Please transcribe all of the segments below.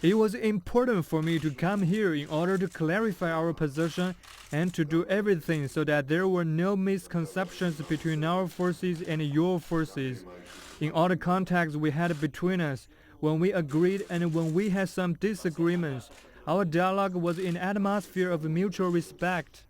It was important for me to come here in order to clarify our position and to do everything so that there were no misconceptions between our forces and your forces. In all the contacts we had between us, when we agreed and when we had some disagreements, our dialogue was in an atmosphere of mutual respect.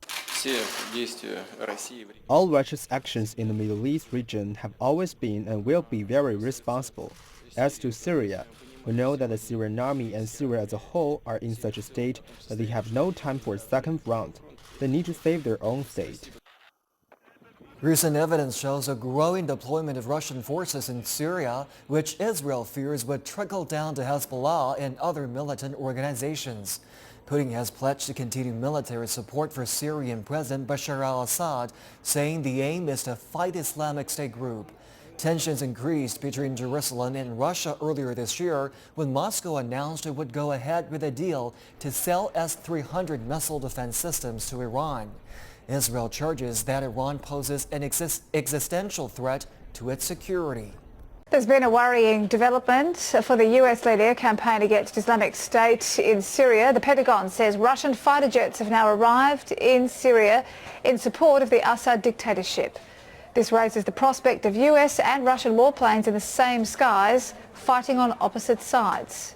All Russia's actions in the Middle East region have always been and will be very responsible. As to Syria, we know that the Syrian army and Syria as a whole are in such a state that they have no time for a second round. They need to save their own state. Recent evidence shows a growing deployment of Russian forces in Syria, which Israel fears would trickle down to Hezbollah and other militant organizations. Putin has pledged to continue military support for Syrian President Bashar al-Assad, saying the aim is to fight Islamic State group. Tensions increased between Jerusalem and Russia earlier this year when Moscow announced it would go ahead with a deal to sell S-300 missile defense systems to Iran. Israel charges that Iran poses an existential threat to its security. There's been a worrying development for the US-led air campaign against Islamic State in Syria. The Pentagon says Russian fighter jets have now arrived in Syria in support of the Assad dictatorship. This raises the prospect of US and Russian warplanes in the same skies, fighting on opposite sides.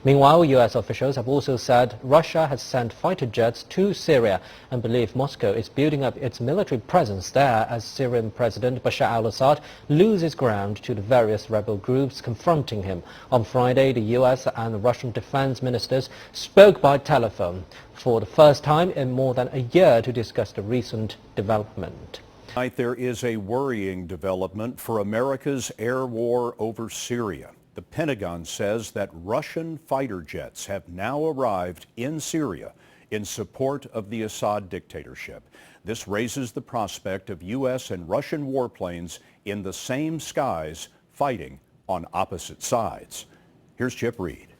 Meanwhile, US officials have also said Russia has sent fighter jets to Syria and believe Moscow is building up its military presence there as Syrian President Bashar al-Assad loses ground to the various rebel groups confronting him. On Friday, the US and Russian defense ministers spoke by telephone for the first time in more than a year to discuss the recent development. Tonight, there is a worrying development for America's air war over Syria. The Pentagon says that Russian fighter jets have now arrived in Syria in support of the Assad dictatorship. This raises the prospect of U.S. and Russian warplanes in the same skies fighting on opposite sides. Here's Chip Reed.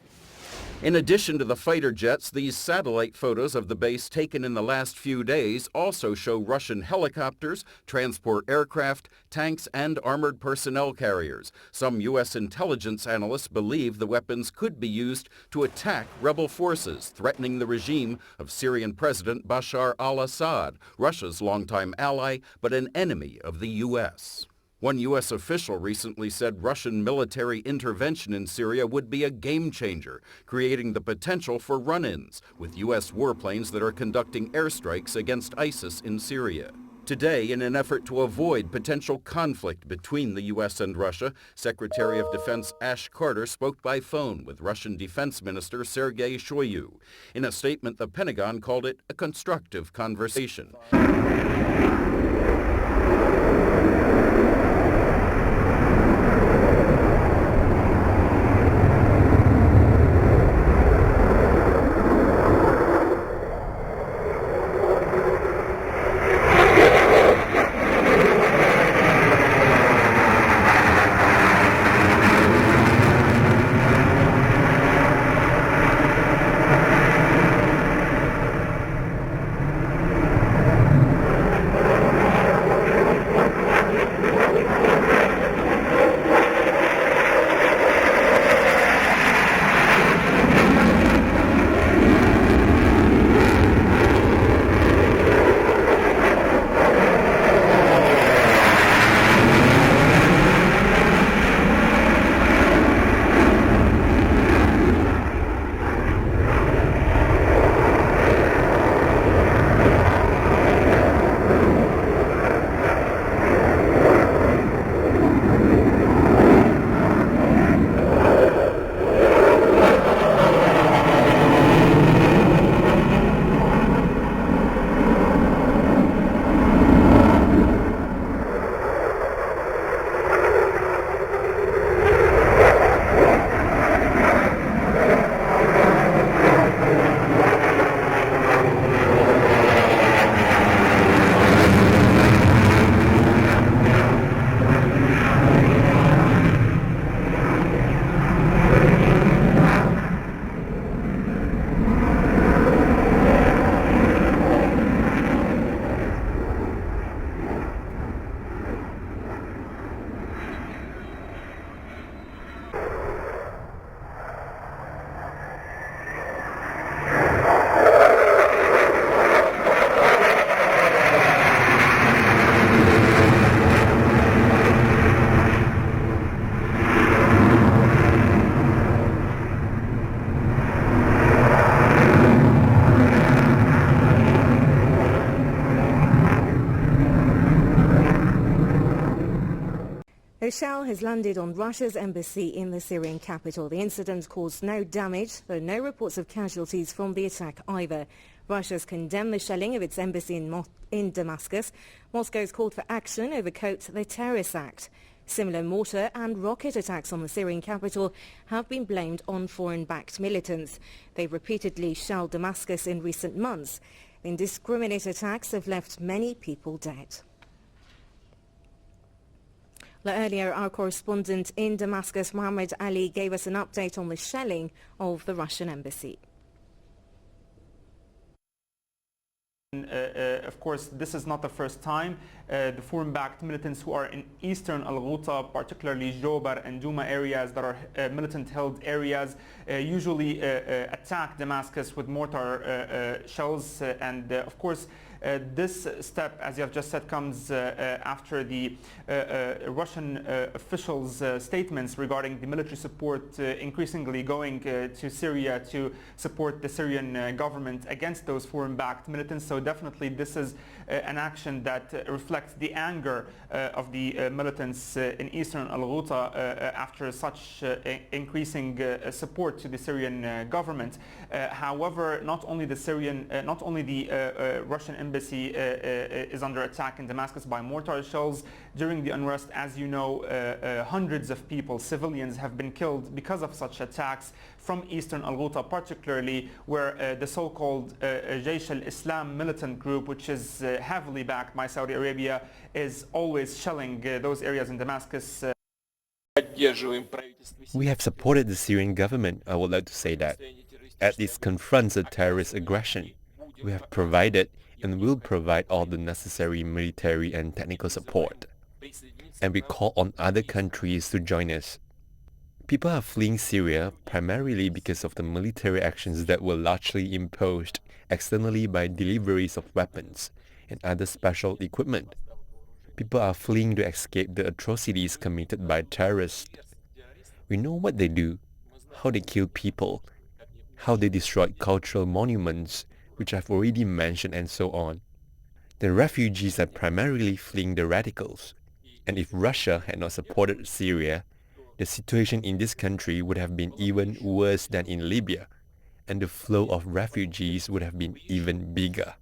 In addition to the fighter jets, these satellite photos of the base taken in the last few days also show Russian helicopters, transport aircraft, tanks, and armored personnel carriers. Some U.S. intelligence analysts believe the weapons could be used to attack rebel forces, threatening the regime of Syrian President Bashar al-Assad, Russia's longtime ally but an enemy of the U.S. One U.S. official recently said Russian military intervention in Syria would be a game changer, creating the potential for run-ins with U.S. warplanes that are conducting airstrikes against ISIS in Syria. Today, in an effort to avoid potential conflict between the U.S. and Russia, Secretary of Defense Ash Carter spoke by phone with Russian Defense Minister Sergei Shoigu. In a statement, the Pentagon called it a constructive conversation. A shell has landed on Russia's embassy in the Syrian capital. The incident caused no damage, though no reports of casualties from the attack either. Russia's condemned the shelling of its embassy in Damascus. Moscow's called for action over the terrorist act. Similar mortar and rocket attacks on the Syrian capital have been blamed on foreign-backed militants. They've repeatedly shelled Damascus in recent months. Indiscriminate attacks have left many people dead. Earlier, our correspondent in Damascus, Mohammed Ali, gave us an update on the shelling of the Russian embassy. Of course, this is not the first time the foreign-backed militants who are in eastern Al-Ghouta, particularly Jobar and Douma areas that are militant-held areas, usually attack Damascus with mortar shells. And of course, this step, as you have just said, comes after the Russian officials' statements regarding the military support increasingly going to Syria to support the Syrian government against those foreign-backed militants. So definitely this is an action that reflects the anger of the militants in eastern Al-Ghouta after such increasing support to the Syrian government. However, not only the Russian embassy is under attack in Damascus by mortar shells. During the unrest, as you know, hundreds of people, civilians, have been killed because of such attacks from eastern Al-Ghouta, particularly where the so-called ISIS Islam militant group, which is heavily backed by Saudi Arabia, is always shelling those areas in Damascus. We have supported the Syrian government, I would like to say that, as it confronts a terrorist aggression. We have provided and will provide all the necessary military and technical support. And we call on other countries to join us. People are fleeing Syria primarily because of the military actions that were largely imposed externally by deliveries of weapons and other special equipment. People are fleeing to escape the atrocities committed by terrorists. We know what they do, how they kill people, how they destroy cultural monuments, which I've already mentioned, and so on. The refugees are primarily fleeing the radicals, and if Russia had not supported Syria, the situation in this country would have been even worse than in Libya, and the flow of refugees would have been even bigger.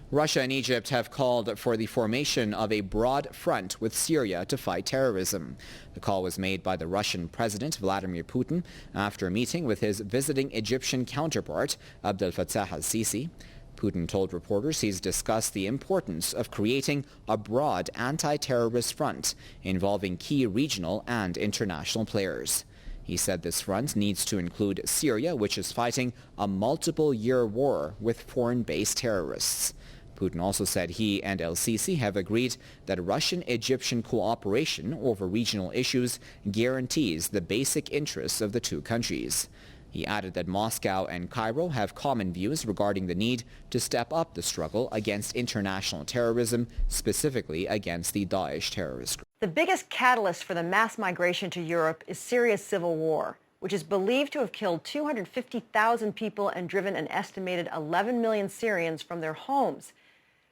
Russia and Egypt have called for the formation of a broad front with Syria to fight terrorism. The call was made by the Russian President Vladimir Putin after a meeting with his visiting Egyptian counterpart, Abdel Fattah al-Sisi. Putin told reporters he's discussed the importance of creating a broad anti-terrorist front involving key regional and international players. He said this front needs to include Syria, which is fighting a multiple-year war with foreign-based terrorists. Putin also said he and el-Sisi have agreed that Russian-Egyptian cooperation over regional issues guarantees the basic interests of the two countries. He added that Moscow and Cairo have common views regarding the need to step up the struggle against international terrorism, specifically against the Daesh terrorist group. The biggest catalyst for the mass migration to Europe is Syria's civil war, which is believed to have killed 250,000 people and driven an estimated 11 million Syrians from their homes.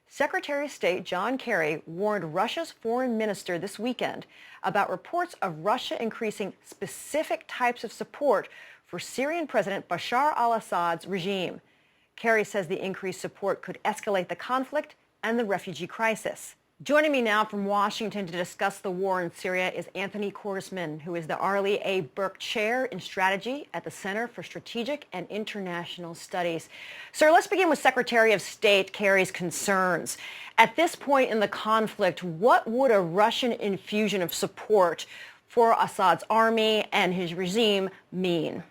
Secretary of State John Kerry warned Russia's foreign minister this weekend about reports of Russia increasing specific types of support for Syrian President Bashar al-Assad's regime. Kerry says the increased support could escalate the conflict and the refugee crisis. Joining me now from Washington to discuss the war in Syria is Anthony Cordesman, who is the Arlie A. Burke Chair in Strategy at the Center for Strategic and International Studies. Sir, let's begin with Secretary of State Kerry's concerns. At this point in the conflict, what would a Russian infusion of support for Assad's army and his regime mean?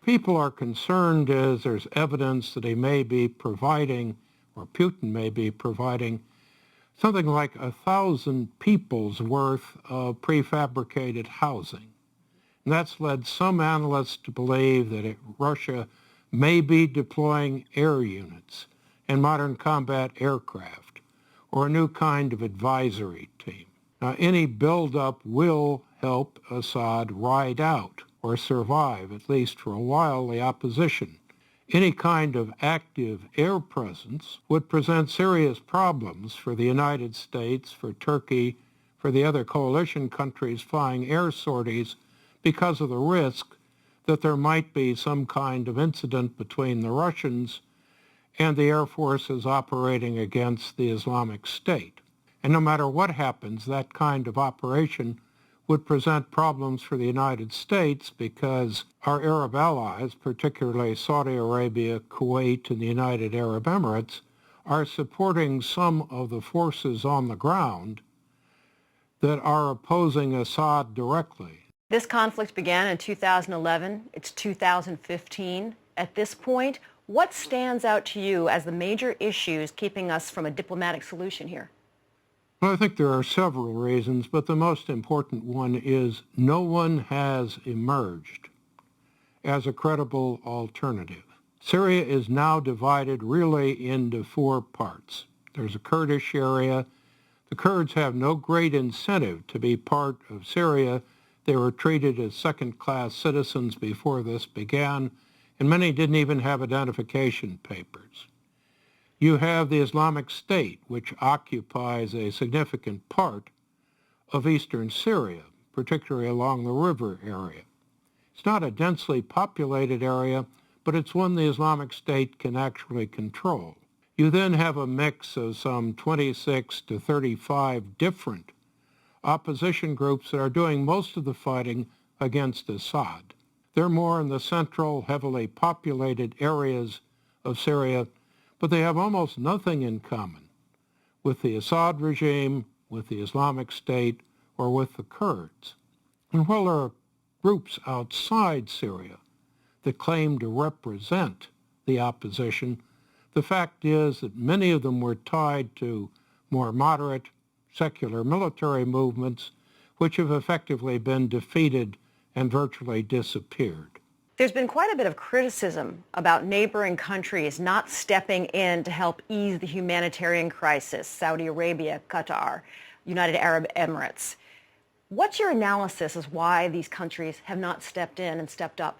People are concerned as there's evidence that he may be providing, or Putin may be providing, something like 1,000 people's worth of prefabricated housing. And that's led some analysts to believe that Russia may be deploying air units and modern combat aircraft, or a new kind of advisory team. Now, any buildup will help Assad ride out or survive, at least for a while, the opposition. Any kind of active air presence would present serious problems for the United States, for Turkey, for for the other coalition countries flying air sorties because of the risk that there might be some kind of incident between the Russians and the air forces operating against the Islamic State. And no matter what happens, that kind of operation would present problems for the United States because our Arab allies, particularly Saudi Arabia, Kuwait, and the United Arab Emirates, are supporting some of the forces on the ground that are opposing Assad directly. This conflict began in 2011. It's 2015. At this point, what stands out to you as the major issues keeping us from a diplomatic solution here? Well, I think there are several reasons, but the most important one is no one has emerged as a credible alternative. Syria is now divided really into four parts. There's a Kurdish area. The Kurds have no great incentive to be part of Syria. They were treated as second-class citizens before this began, and many didn't even have identification papers. You have the Islamic State, which occupies a significant part of eastern Syria, particularly along the river area. It's not a densely populated area, but it's one the Islamic State can actually control. You then have a mix of some 26 to 35 different opposition groups that are doing most of the fighting against Assad. They're more in the central, heavily populated areas of Syria, but they have almost nothing in common with the Assad regime, with the Islamic State, or with the Kurds. And while there are groups outside Syria that claim to represent the opposition, the fact is that many of them were tied to more moderate, secular military movements, which have effectively been defeated and virtually disappeared. There's been quite a bit of criticism about neighboring countries not stepping in to help ease the humanitarian crisis, Saudi Arabia, Qatar, United Arab Emirates. What's your analysis as why these countries have not stepped in and stepped up?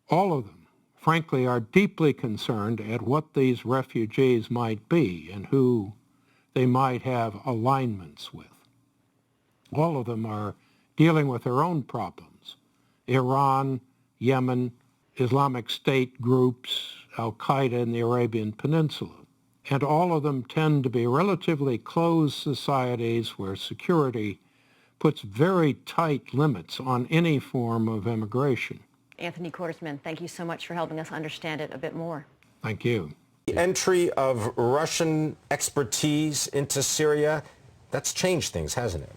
All of them, frankly, are deeply concerned at what these refugees might be and who they might have alignments with. All of them are dealing with their own problems. Iran, Yemen, Islamic State groups, Al-Qaeda in the Arabian Peninsula. And all of them tend to be relatively closed societies where security puts very tight limits on any form of immigration. Anthony Kortersman, thank you so much for helping us understand it a bit more. Thank you. The entry of Russian expertise into Syria, that's changed things, hasn't it?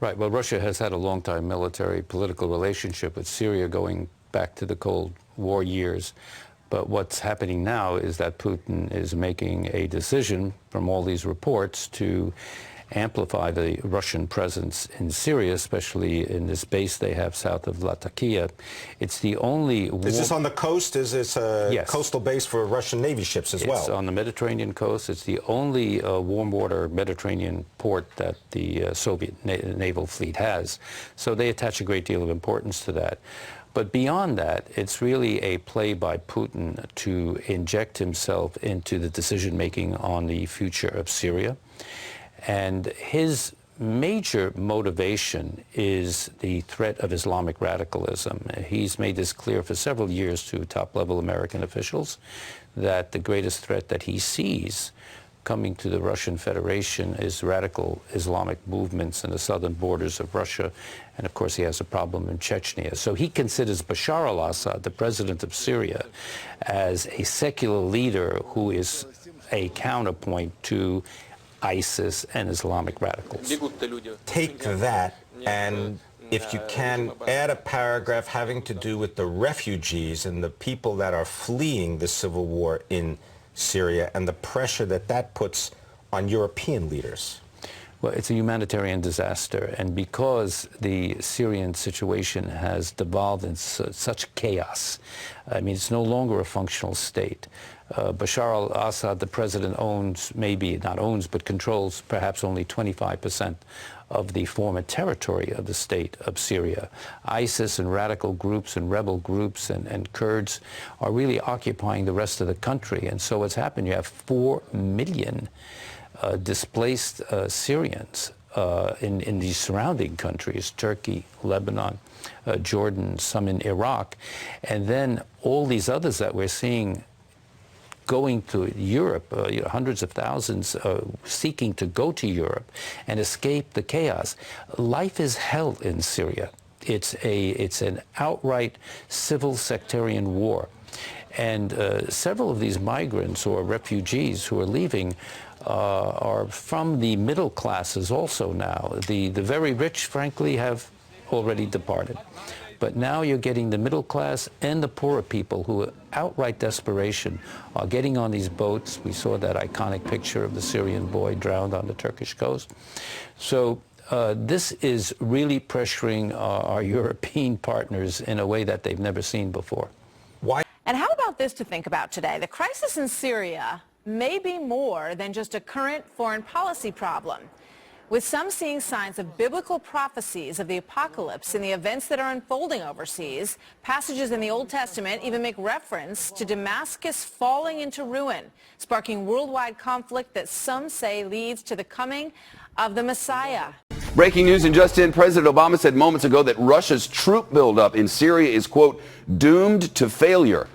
Right. Well, Russia has had a long-time military political relationship with Syria going back to the Cold War years. But what's happening now is that Putin is making a decision from all these reports to amplify the Russian presence in Syria, especially in this base they have south of Latakia. It's the only... Is this on the coast? Is this a yes. coastal base for Russian Navy ships as well? It's on the Mediterranean coast. It's the only warm water Mediterranean port that the Soviet naval fleet has. So they attach a great deal of importance to that. But beyond that, it's really a play by Putin to inject himself into the decision-making on the future of Syria. And his major motivation is the threat of Islamic radicalism. He's made this clear for several years to top-level American officials that the greatest threat that he sees coming to the Russian Federation is radical Islamic movements in the southern borders of Russia. And of course, he has a problem in Chechnya. So he considers Bashar al-Assad, the president of Syria, as a secular leader who is a counterpoint to ISIS and Islamic radicals. Take that, and if you can, add a paragraph having to do with the refugees and the people that are fleeing the civil war in Syria and the pressure that that puts on European leaders. Well, it's a humanitarian disaster, and because the Syrian situation has devolved in such chaos, I mean, it's no longer a functional state. Bashar al-Assad, the president, owns, maybe not owns, but controls perhaps only 25% of the former territory of the state of Syria. ISIS and radical groups and rebel groups and Kurds are really occupying the rest of the country. And so what's happened, you have 4 million displaced Syrians in these surrounding countries, Turkey, Lebanon, Jordan, some in Iraq, and then all these others that we're seeing going to Europe, hundreds of thousands seeking to go to Europe and escape the chaos. Life is hell in Syria. It's an outright civil sectarian war. And several of these migrants or refugees who are leaving are from the middle classes also now. The very rich, frankly, have already departed. But now you're getting the middle class and the poorer people who are outright desperation are getting on these boats. We saw that iconic picture of the Syrian boy drowned on the Turkish coast. So this is really pressuring our European partners in a way that they've never seen before. Why? And how about this to think about today? The crisis in Syria may be more than just a current foreign policy problem, with some seeing signs of biblical prophecies of the apocalypse in the events that are unfolding overseas. Passages in the Old Testament even make reference to Damascus falling into ruin, sparking worldwide conflict that some say leads to the coming of the Messiah. Breaking news in just in, President Obama said moments ago that Russia's troop buildup in Syria is, quote, doomed to failure.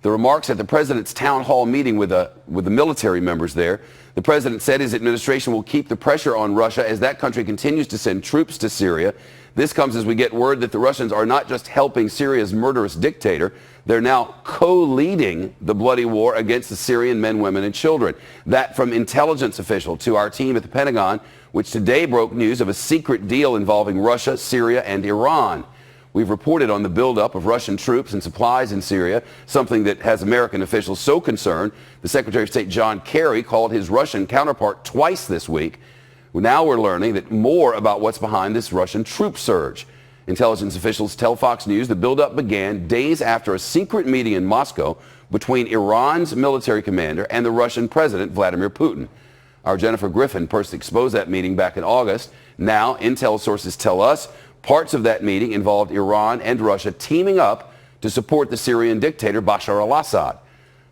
The remarks at the president's town hall meeting with the military members there. The president said his administration will keep the pressure on Russia as that country continues to send troops to Syria. This comes as we get word that the Russians are not just helping Syria's murderous dictator, they're now co-leading the bloody war against the Syrian men, women, and children. That from intelligence official to our team at the Pentagon, which today broke news of a secret deal involving Russia, Syria, and Iran. We've reported on the buildup of Russian troops and supplies in Syria, something that has American officials so concerned. The Secretary of State John Kerry called his Russian counterpart twice this week. Now we're learning that more about what's behind this Russian troop surge. Intelligence officials tell Fox News the buildup began days after a secret meeting in Moscow between Iran's military commander and the Russian President Vladimir Putin. Our Jennifer Griffin first exposed that meeting back in August. Now, intel sources tell us parts of that meeting involved Iran and Russia teaming up to support the Syrian dictator Bashar al-Assad.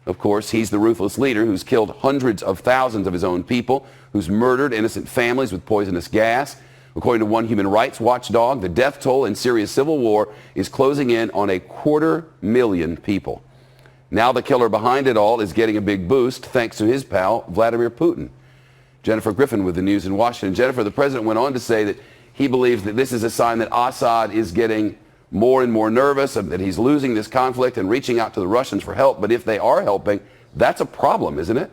Of course, he's the ruthless leader who's killed hundreds of thousands of his own people, who's murdered innocent families with poisonous gas. According to one human rights watchdog, the death toll in Syria's civil war is closing in on 250,000 people. Now the killer behind it all is getting a big boost thanks to his pal, Vladimir Putin. Jennifer Griffin with the news in Washington. Jennifer, the president went on to say that he believes that this is a sign that Assad is getting more and more nervous, that he's losing this conflict and reaching out to the Russians for help. But if they are helping, that's a problem, isn't it?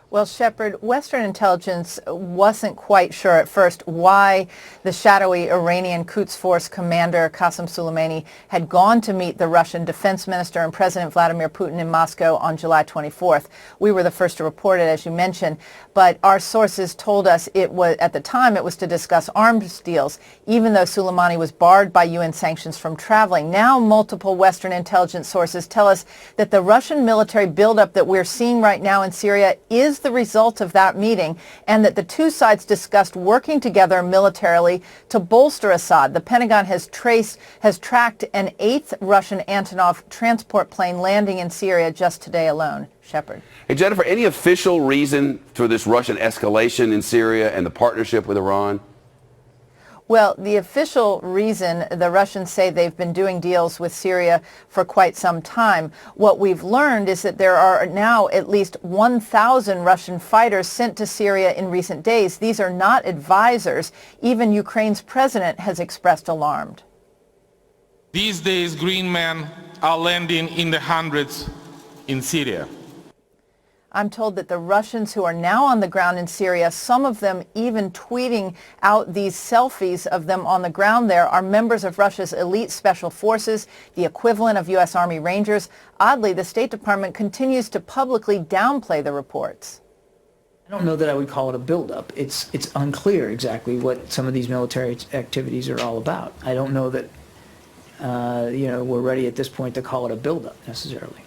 Well, Shepard, Western intelligence wasn't quite sure at first why the shadowy Iranian Quds Force commander Qasem Soleimani had gone to meet the Russian defense minister and President Vladimir Putin in Moscow on July 24th. We were the first to report it, as you mentioned, but our sources told us it was, at the time, it was to discuss arms deals, even though Soleimani was barred by UN sanctions from traveling. Now, multiple Western intelligence sources tell us that the Russian military buildup that we're seeing right now in Syria is the result of that meeting, and that the two sides discussed working together militarily to bolster Assad. The Pentagon has tracked an 8th Russian Antonov transport plane landing in Syria just today alone. Shepard. Hey, Jennifer, any official reason for this Russian escalation in Syria and the partnership with Iran? Well, the official reason, the Russians say they've been doing deals with Syria for quite some time. What we've learned is that there are now at least 1,000 Russian fighters sent to Syria in recent days. These are not advisors. Even Ukraine's president has expressed alarm. These days, green men are landing in the hundreds in Syria. I'm told that the Russians who are now on the ground in Syria, some of them even tweeting out these selfies of them on the ground there, are members of Russia's elite special forces, the equivalent of U.S. Army Rangers. Oddly, the State Department continues to publicly downplay the reports. I don't know that I would call it a buildup. It's unclear exactly what some of these military activities are all about. I don't know that we're ready at this point to call it a buildup necessarily.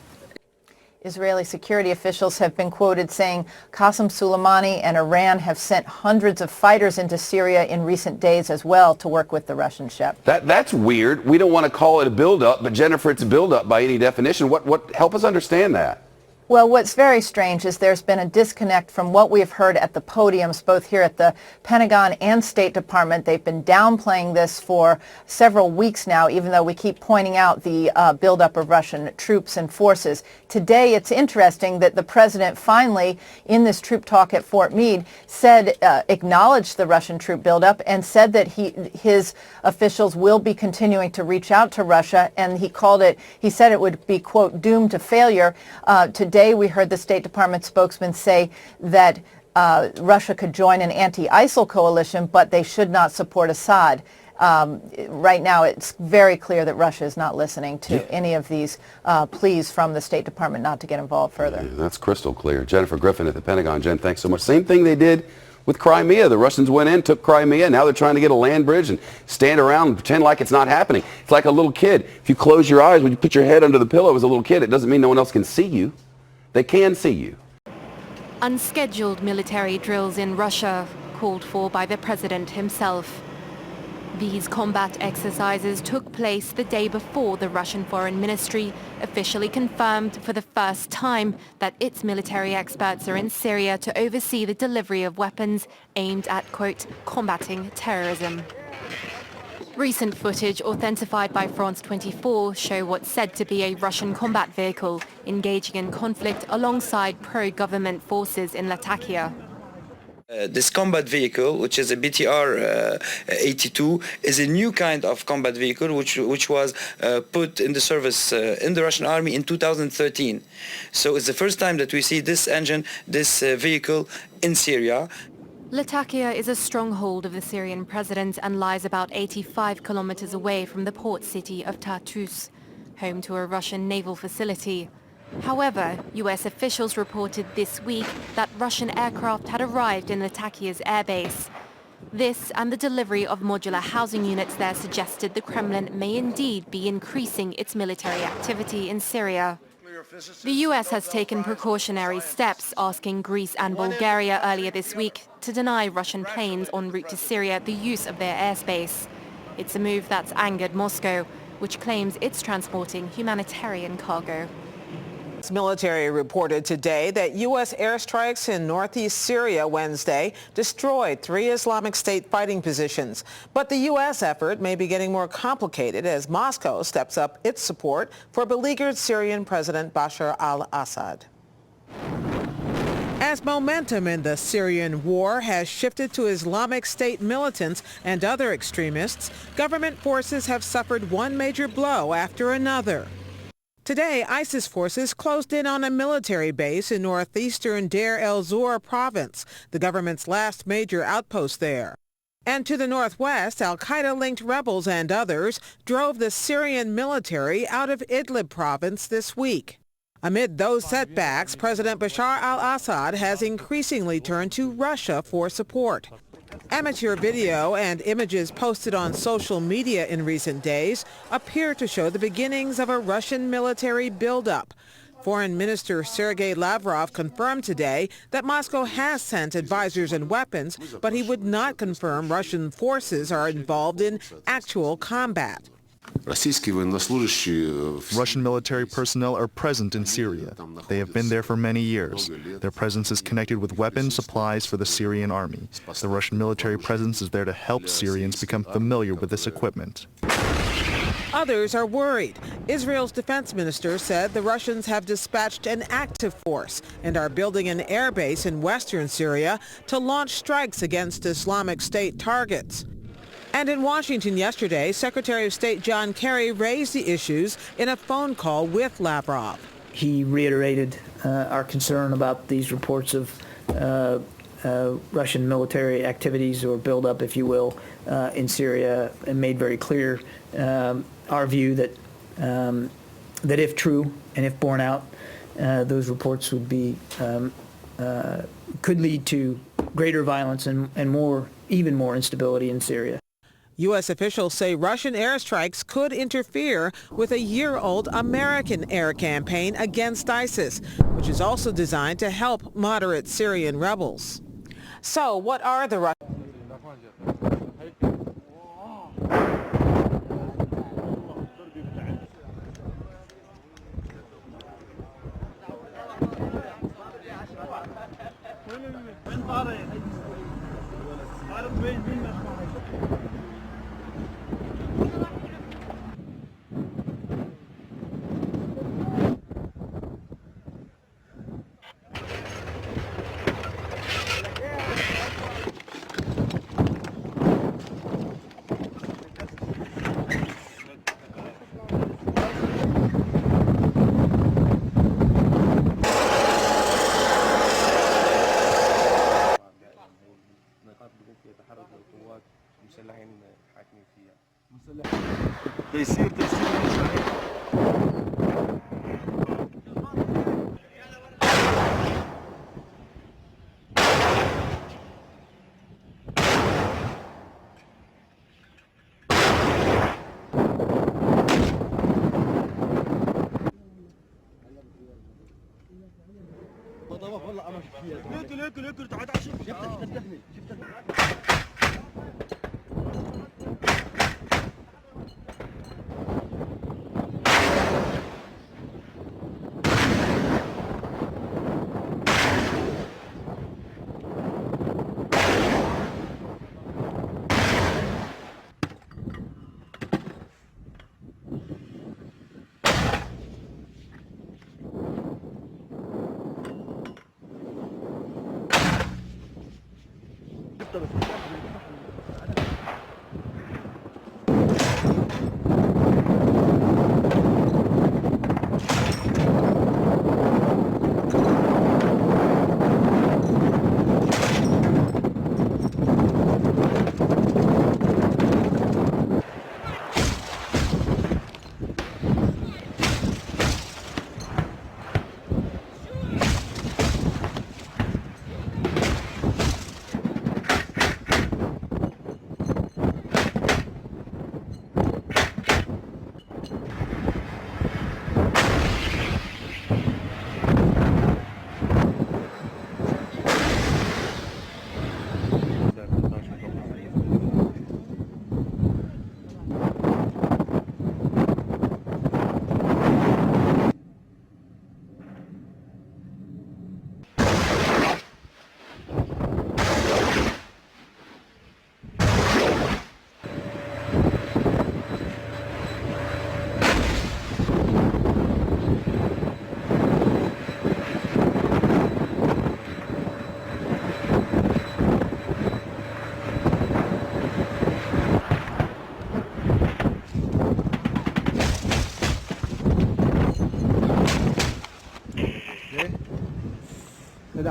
Israeli security officials have been quoted saying Qasem Soleimani and Iran have sent hundreds of fighters into Syria in recent days as well to work with the Russian Shep. That's weird. We don't want to call it a buildup, but Jennifer, it's a buildup by any definition. What help us understand that? Well, what's very strange is there's been a disconnect from what we've heard at the podiums, both here at the Pentagon and State Department. They've been downplaying this for several weeks now, even though we keep pointing out the buildup of Russian troops and forces. Today, it's interesting that the president finally, in this troop talk at Fort Meade, said, acknowledged the Russian troop buildup and said that his officials will be continuing to reach out to Russia, and he said it would be, quote, doomed to failure. Today, we heard the State Department spokesman say that Russia could join an anti-ISIL coalition, but they should not support Assad. Right now, it's very clear that Russia is not listening to any of these pleas from the State Department not to get involved further. Yeah, that's crystal clear. Jennifer Griffin at the Pentagon. Jen, thanks so much. Same thing they did with Crimea. The Russians went in, took Crimea. Now they're trying to get a land bridge and stand around and pretend like it's not happening. It's like a little kid. If you close your eyes, when you put your head under the pillow as a little kid, it doesn't mean no one else can see you. They can see you. Unscheduled military drills in Russia called for by the president himself. These combat exercises took place the day before the Russian Foreign Ministry officially confirmed for the first time that its military experts are in Syria to oversee the delivery of weapons aimed at, quote, combating terrorism. Recent footage authentified by France 24 show what's said to be a Russian combat vehicle engaging in conflict alongside pro-government forces in Latakia. This combat vehicle, which is a BTR-82, is a new kind of combat vehicle which was put in the service in the Russian army in 2013. So it's the first time that we see this engine, this vehicle in Syria. Latakia is a stronghold of the Syrian president and lies about 85 kilometers away from the port city of Tartus, home to a Russian naval facility. However, US officials reported this week that Russian aircraft had arrived in Latakia's airbase. This and the delivery of modular housing units there suggested the Kremlin may indeed be increasing its military activity in Syria. The US has taken precautionary steps, asking Greece and Bulgaria earlier this week to deny Russian planes en route to Syria the use of their airspace. It's a move that's angered Moscow, which claims it's transporting humanitarian cargo. Military reported today that U.S. airstrikes in northeast Syria Wednesday destroyed 3 Islamic State fighting positions. But the U.S. effort may be getting more complicated as Moscow steps up its support for beleaguered Syrian President Bashar al-Assad. As momentum in the Syrian war has shifted to Islamic State militants and other extremists, government forces have suffered one major blow after another. Today, ISIS forces closed in on a military base in northeastern Deir el-Zor province, the government's last major outpost there. And to the northwest, al-Qaeda-linked rebels and others drove the Syrian military out of Idlib province this week. Amid those setbacks, President Bashar al-Assad has increasingly turned to Russia for support. Amateur video and images posted on social media in recent days appear to show the beginnings of a Russian military buildup. Foreign Minister Sergei Lavrov confirmed today that Moscow has sent advisors and weapons, but he would not confirm Russian forces are involved in actual combat. Russian military personnel are present in Syria. They have been there for many years. Their presence is connected with weapon supplies for the Syrian army. The Russian military presence is there to help Syrians become familiar with this equipment. Others are worried. Israel's defense minister said the Russians have dispatched an active force and are building an air base in western Syria to launch strikes against Islamic State targets. And in Washington yesterday, Secretary of State John Kerry raised the issues in a phone call with Lavrov. He reiterated our concern about these reports of Russian military activities or buildup, if you will, in Syria, and made very clear our view that that if true and if borne out, those reports would be could lead to greater violence and even more instability in Syria. U.S. officials say Russian airstrikes could interfere with a year-old American air campaign against ISIS, which is also designed to help moderate Syrian rebels. So what are the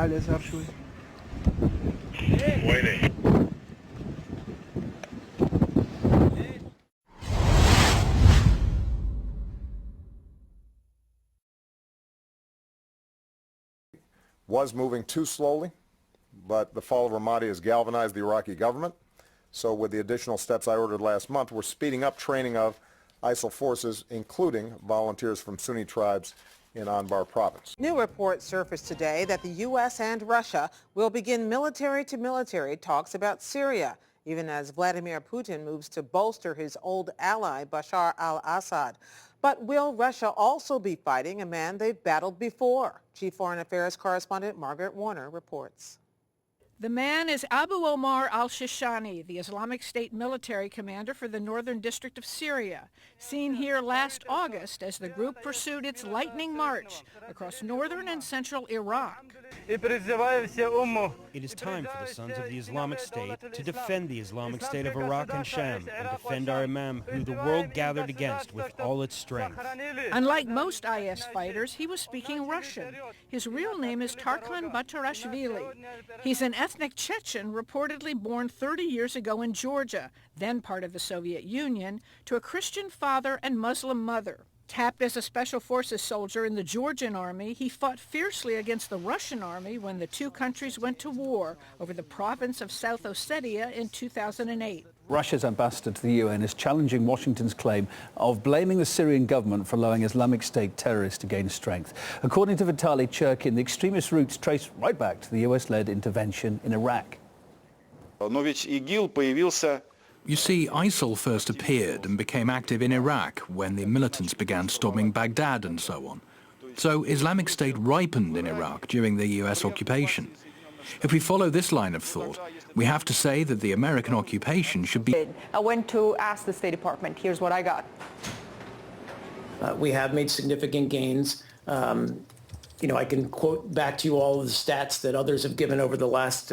على اليسار شوي. ويني؟ Was moving too slowly, but the fall of Ramadi has galvanized the Iraqi government. So with the additional steps I ordered last month, we're speeding up training of ISIL forces, including volunteers from Sunni tribes in Anbar province. New reports surfaced today that the U.S. and Russia will begin military-to-military talks about Syria, even as Vladimir Putin moves to bolster his old ally Bashar al-Assad. But will Russia also be fighting a man they've battled before? Chief Foreign Affairs Correspondent Margaret Warner reports. The man is Abu Omar al-Shishani, the Islamic State military commander for the northern district of Syria, seen here last August as the group pursued its lightning march across northern and central Iraq. It is time for the sons of the Islamic State to defend the Islamic State of Iraq and Sham and defend our Imam, who the world gathered against with all its strength. Unlike most IS fighters, he was speaking Russian. His real name is Tarkan Batarashvili. He's an ethnic Chechen reportedly born 30 years ago in Georgia, then part of the Soviet Union, to a Christian father and Muslim mother. Tapped as a Special Forces soldier in the Georgian army, he fought fiercely against the Russian army when the two countries went to war over the province of South Ossetia in 2008. Russia's ambassador to the UN is challenging Washington's claim of blaming the Syrian government for allowing Islamic State terrorists to gain strength. According to Vitaly Churkin, the extremist roots trace right back to the US-led intervention in Iraq. You see, ISIL first appeared and became active in Iraq when the militants began storming Baghdad and so on. So Islamic State ripened in Iraq during the US occupation. If we follow this line of thought, we have to say that the American occupation should be... I went to ask the State Department. Here's what I got. We have made significant gains. I can quote back to you all of the stats that others have given over the last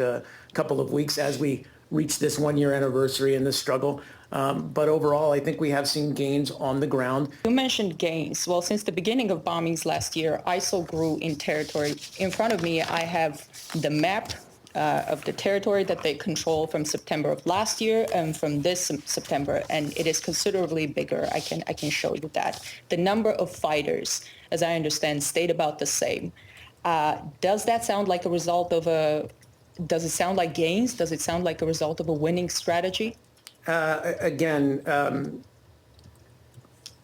couple of weeks as we reach this one-year anniversary in this struggle. But overall, I think we have seen gains on the ground. You mentioned gains. Well, since the beginning of bombings last year, ISIL grew in territory. In front of me, I have the map of the territory that they control from September of last year and from this September, and it is considerably bigger. I can show you that. The number of fighters, as I understand, stayed about the same. Does that sound like a result of does it sound like gains? Does it sound like a result of a winning strategy?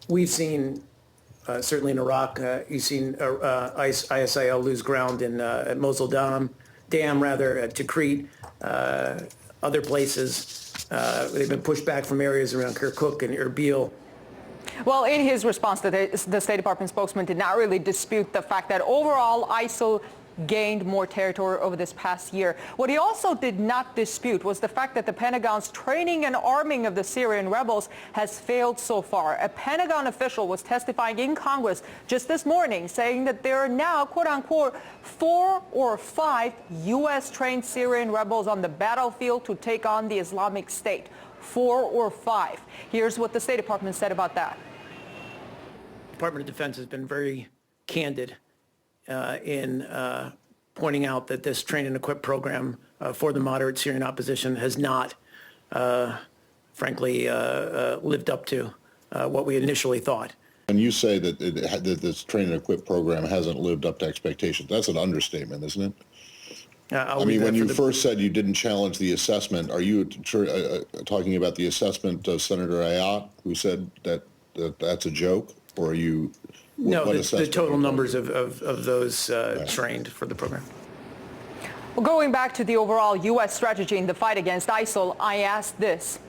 We've seen, certainly in Iraq, you've seen ISIL lose ground at Mosul Dam, Tikrit, other places. They've been pushed back from areas around Kirkuk and Erbil. Well, in his response, the State Department spokesman did not really dispute the fact that overall ISIL gained more territory over this past year. What he also did not dispute was the fact that the Pentagon's training and arming of the Syrian rebels has failed so far. A Pentagon official was testifying in Congress just this morning saying that there are now, quote unquote, 4 or 5 U.S.-trained Syrian rebels on the battlefield to take on the Islamic State. 4 or 5. Here's what the State Department said about that. The Department of Defense has been very candid in pointing out that this train and equip program for the moderate Syrian opposition has not, frankly, lived up to what we initially thought. When you say that this train and equip program hasn't lived up to expectations, that's an understatement, isn't it? I mean, when you first said you didn't challenge the assessment, are you talking about the assessment of Senator Ayotte, who said that that's a joke, or are you... No, the total numbers of those trained for the program. Well, going back to the overall U.S. strategy in the fight against ISIL, I asked this.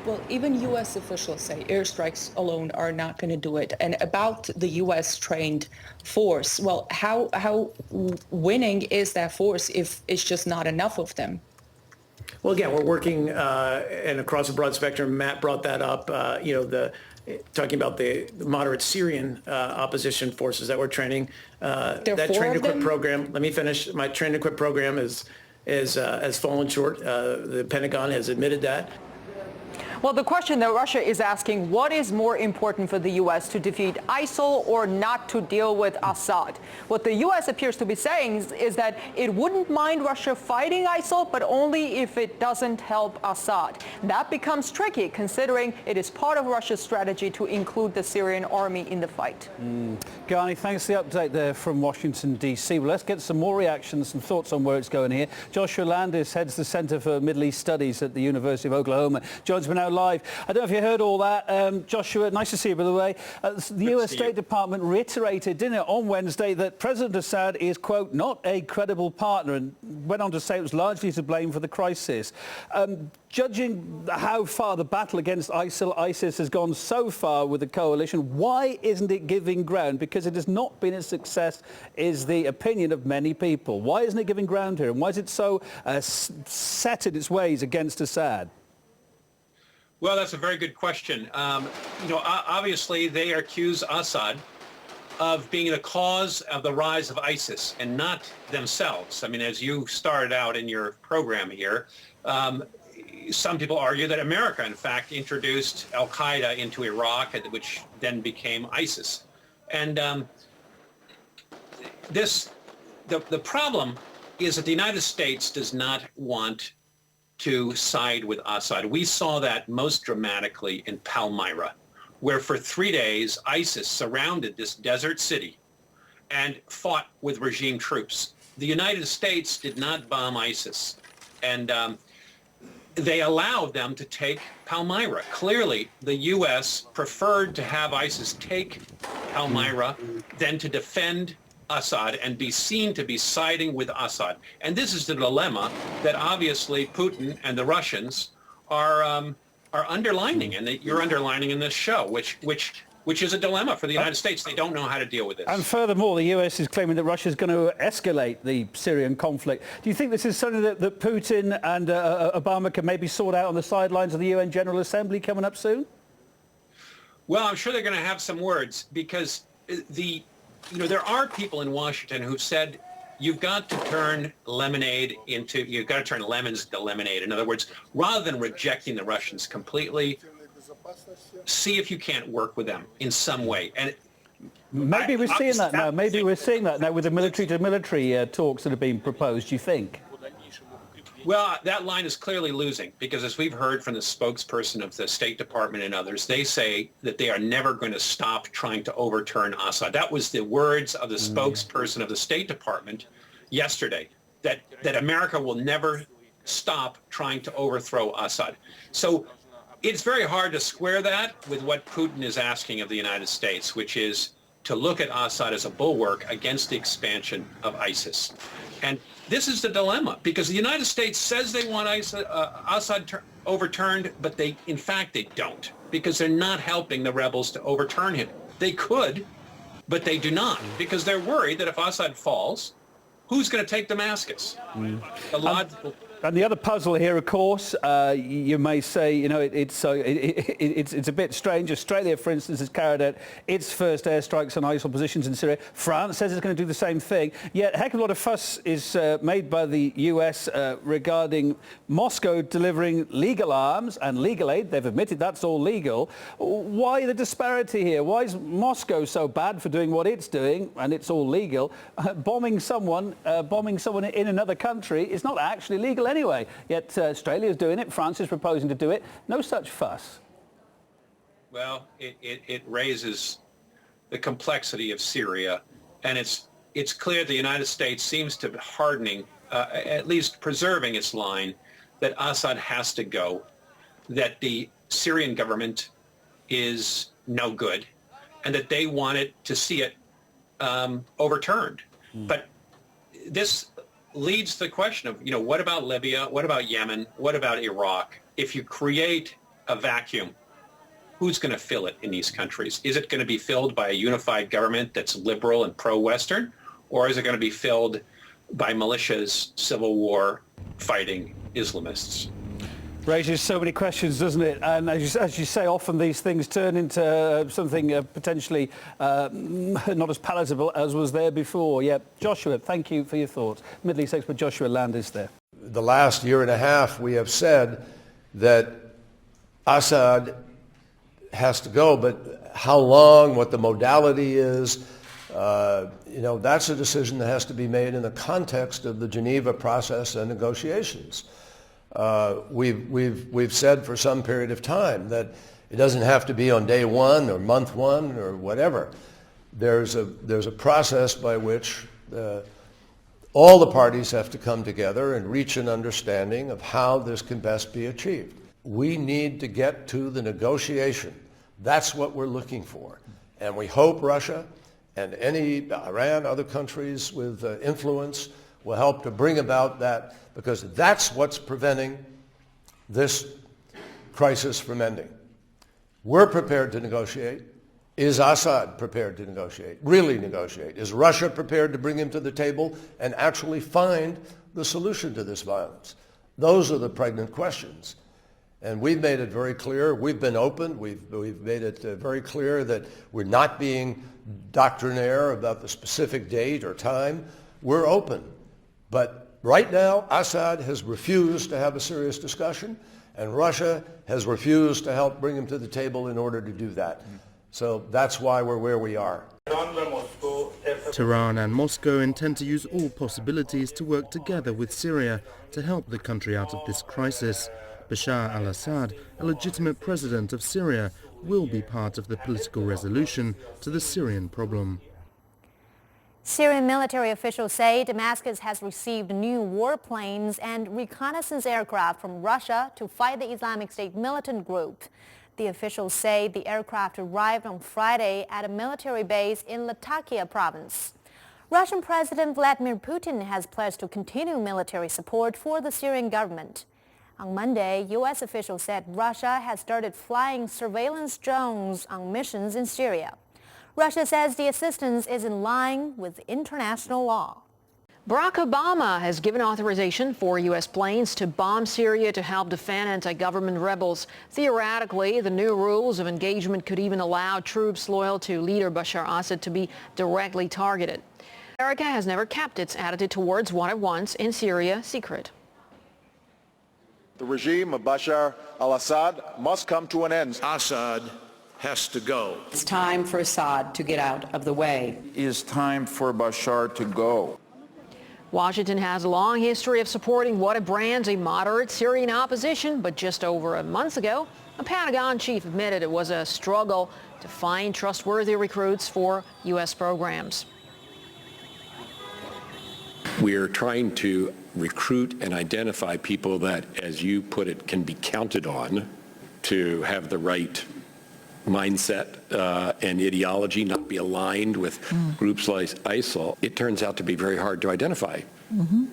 Well, even U.S. officials say airstrikes alone are not going to do it. And about the U.S.-trained force, well, how winning is that force if it's just not enough of them? Well, again, we're working and across a broad spectrum. Matt brought that up. Talking about the moderate Syrian opposition forces that we're training. That train and equip program. Let me finish. My train and equip program has fallen short. The Pentagon has admitted that. Well, the question that Russia is asking, what is more important for the U.S. to defeat ISIL or not to deal with Assad? What the U.S. appears to be saying is that it wouldn't mind Russia fighting ISIL, but only if it doesn't help Assad. That becomes tricky, considering it is part of Russia's strategy to include the Syrian army in the fight. Ghani, thanks for the update there from Washington, D.C. Well, let's get some more reactions and thoughts on where it's going here. Joshua Landis heads the Center for Middle East Studies at the University of Oklahoma. Joins me now live. I don't know if you heard all that. Joshua, nice to see you, by the way. The U.S. State Department reiterated, didn't it, on Wednesday that President Assad is, quote, not a credible partner, and went on to say it was largely to blame for the crisis. Judging how far the battle against ISIS has gone so far with the coalition, why isn't it giving ground? Because it has not been a success, is the opinion of many people. Why isn't it giving ground here? And why is it so set in its ways against Assad? Well, that's a very good question. Obviously, they accuse Assad of being the cause of the rise of ISIS and not themselves. I mean, as you started out in your program here, some people argue that America, in fact, introduced al-Qaeda into Iraq, which then became ISIS. And the problem is that the United States does not want to side with Assad. We saw that most dramatically in Palmyra, where for 3 days ISIS surrounded this desert city and fought with regime troops. The United States did not bomb ISIS, and they allowed them to take Palmyra. Clearly, the U.S. preferred to have ISIS take Palmyra than to defend Assad and be seen to be siding with Assad. And this is the dilemma that obviously Putin and the Russians are underlining, and that you're underlining in this show, which which is a dilemma for the United States. They don't know how to deal with this. And furthermore, the US is claiming that Russia is going to escalate the Syrian conflict. Do you think this is something that Putin and Obama can maybe sort out on the sidelines of the UN General Assembly coming up soon? Well, I'm sure they're going to have some words, because there are people in Washington who've said you've got to turn lemons into lemonade. In other words, rather than rejecting the Russians completely, see if you can't work with them in some way. And maybe we're seeing that now. Maybe we're seeing that now with the military-to-military talks that have been proposed, do you think? Well, that line is clearly losing, because as we've heard from the spokesperson of the State Department and others, they say that they are never going to stop trying to overturn Assad. That was the words of the spokesperson of the State Department yesterday, that America will never stop trying to overthrow Assad. So it's very hard to square that with what Putin is asking of the United States, which is to look at Assad as a bulwark against the expansion of ISIS. And this is the dilemma, because the United States says they want Assad overturned, but in fact they don't, because they're not helping the rebels to overturn him. They could, but they do not, because they're worried that if Assad falls, who's going to take Damascus? The logical. And the other puzzle here, of course, you may say, it's a bit strange. Australia, for instance, has carried out its first airstrikes on ISIL positions in Syria. France says it's going to do the same thing. Yet a heck of a lot of fuss is made by the US regarding Moscow delivering legal arms and legal aid. They've admitted that's all legal. Why the disparity here? Why is Moscow so bad for doing what it's doing, and it's all legal? Bombing someone in another country is not actually legal anyway, yet Australia is doing it, France is proposing to do it. No such fuss. Well, it raises the complexity of Syria, and it's clear the United States seems to be hardening, at least preserving its line, that Assad has to go, that the Syrian government is no good, and that they wanted to see it overturned. But this leads to the question of, what about Libya? What about Yemen? What about Iraq? If you create a vacuum, who's going to fill it in these countries? Is it going to be filled by a unified government that's liberal and pro-Western? Or is it going to be filled by militias, civil war fighting Islamists? Raises so many questions, doesn't it? And as you say, often these things turn into something potentially not as palatable as was there before. Yeah, Joshua, thank you for your thoughts. Middle East expert Joshua Land is there. The last year and a half, we have said that Assad has to go, but how long, what the modality is, that's a decision that has to be made in the context of the Geneva process and negotiations. We've said for some period of time that it doesn't have to be on day one or month one or whatever. There's a process by which all the parties have to come together and reach an understanding of how this can best be achieved. We need to get to the negotiation. That's what we're looking for. And we hope Russia and Iran, other countries with influence will help to bring about that, because that's what's preventing this crisis from ending. We're prepared to negotiate. Is Assad prepared to negotiate, really negotiate? Is Russia prepared to bring him to the table and actually find the solution to this violence? Those are the pregnant questions. And we've made it very clear. We've been open. We've made it very clear that we're not being doctrinaire about the specific date or time. We're open. But right now, Assad has refused to have a serious discussion, and Russia has refused to help bring him to the table in order to do that. So that's why we're where we are. Tehran and Moscow intend to use all possibilities to work together with Syria to help the country out of this crisis. Bashar al-Assad, a legitimate president of Syria, will be part of the political resolution to the Syrian problem. Syrian military officials say Damascus has received new warplanes and reconnaissance aircraft from Russia to fight the Islamic State militant group. The officials say the aircraft arrived on Friday at a military base in Latakia province. Russian President Vladimir Putin has pledged to continue military support for the Syrian government. On Monday, U.S. officials said Russia has started flying surveillance drones on missions in Syria. Russia says the assistance is in line with international law. Barack Obama has given authorization for U.S. planes to bomb Syria to help defend anti-government rebels. Theoretically, the new rules of engagement could even allow troops loyal to leader Bashar Assad to be directly targeted. America has never kept its attitude towards what it wants in Syria secret. The regime of Bashar al-Assad must come to an end. Assad has to go. It's time for Assad to get out of the way. It is time for Bashar to go. Washington has a long history of supporting what it brands a moderate Syrian opposition, but just over a month ago, a Pentagon chief admitted it was a struggle to find trustworthy recruits for U.S. programs. We're trying to recruit and identify people that, as you put it, can be counted on to have the right mindset and ideology, not be aligned with groups like ISIL. It turns out to be very hard to identify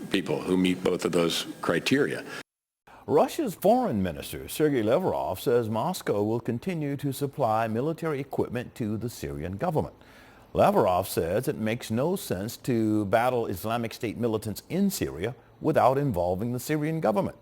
people who meet both of those criteria. Russia's foreign minister, Sergei Lavrov, says Moscow will continue to supply military equipment to the Syrian government. Lavrov says it makes no sense to battle Islamic State militants in Syria without involving the Syrian government.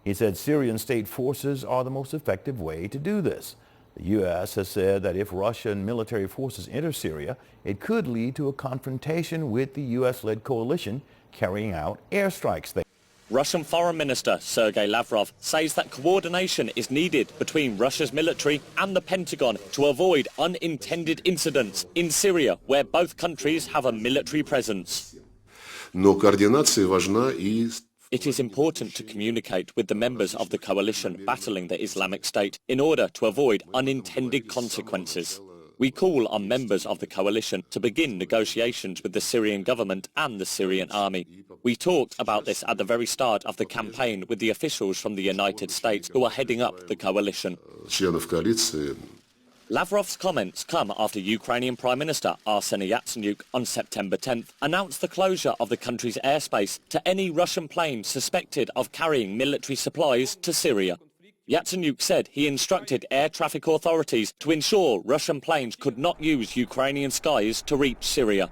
He said Syrian state forces are the most effective way to do this. The U.S. has said that if Russian military forces enter Syria, it could lead to a confrontation with the U.S.-led coalition carrying out airstrikes there. Russian Foreign Minister Sergei Lavrov says that coordination is needed between Russia's military and the Pentagon to avoid unintended incidents in Syria, where both countries have a military presence. It is important to communicate with the members of the coalition battling the Islamic State in order to avoid unintended consequences. We call on members of the coalition to begin negotiations with the Syrian government and the Syrian army. We talked about this at the very start of the campaign with the officials from the United States who are heading up the coalition. Lavrov's comments come after Ukrainian Prime Minister Arseniy Yatsenyuk on September 10th announced the closure of the country's airspace to any Russian plane suspected of carrying military supplies to Syria. Yatsenyuk said he instructed air traffic authorities to ensure Russian planes could not use Ukrainian skies to reach Syria.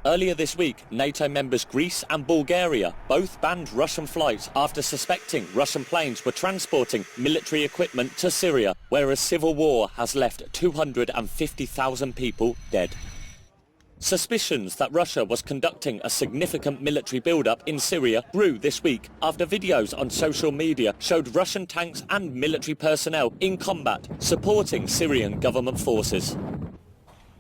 Earlier this week, NATO members Greece and Bulgaria both banned Russian flights after suspecting Russian planes were transporting military equipment to Syria, where a civil war has left 250,000 people dead. Suspicions that Russia was conducting a significant military build-up in Syria grew this week after videos on social media showed Russian tanks and military personnel in combat supporting Syrian government forces.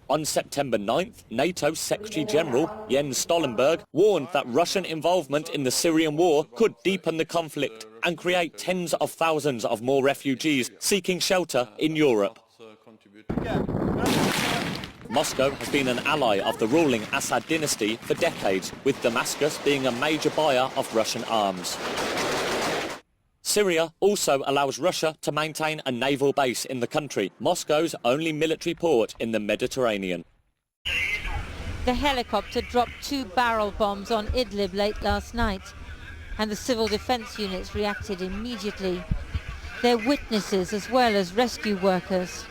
On September 9th, NATO Secretary-General Jens Stoltenberg warned that Russian involvement in the Syrian war could deepen the conflict and create tens of thousands of more refugees seeking shelter in Europe. Moscow has been an ally of the ruling Assad dynasty for decades, with Damascus being a major buyer of Russian arms. Syria also allows Russia to maintain a naval base in the country, Moscow's only military port in the Mediterranean. The helicopter dropped 2 barrel bombs on Idlib late last night, and the civil defense units reacted immediately. They're witnesses as well as rescue workers.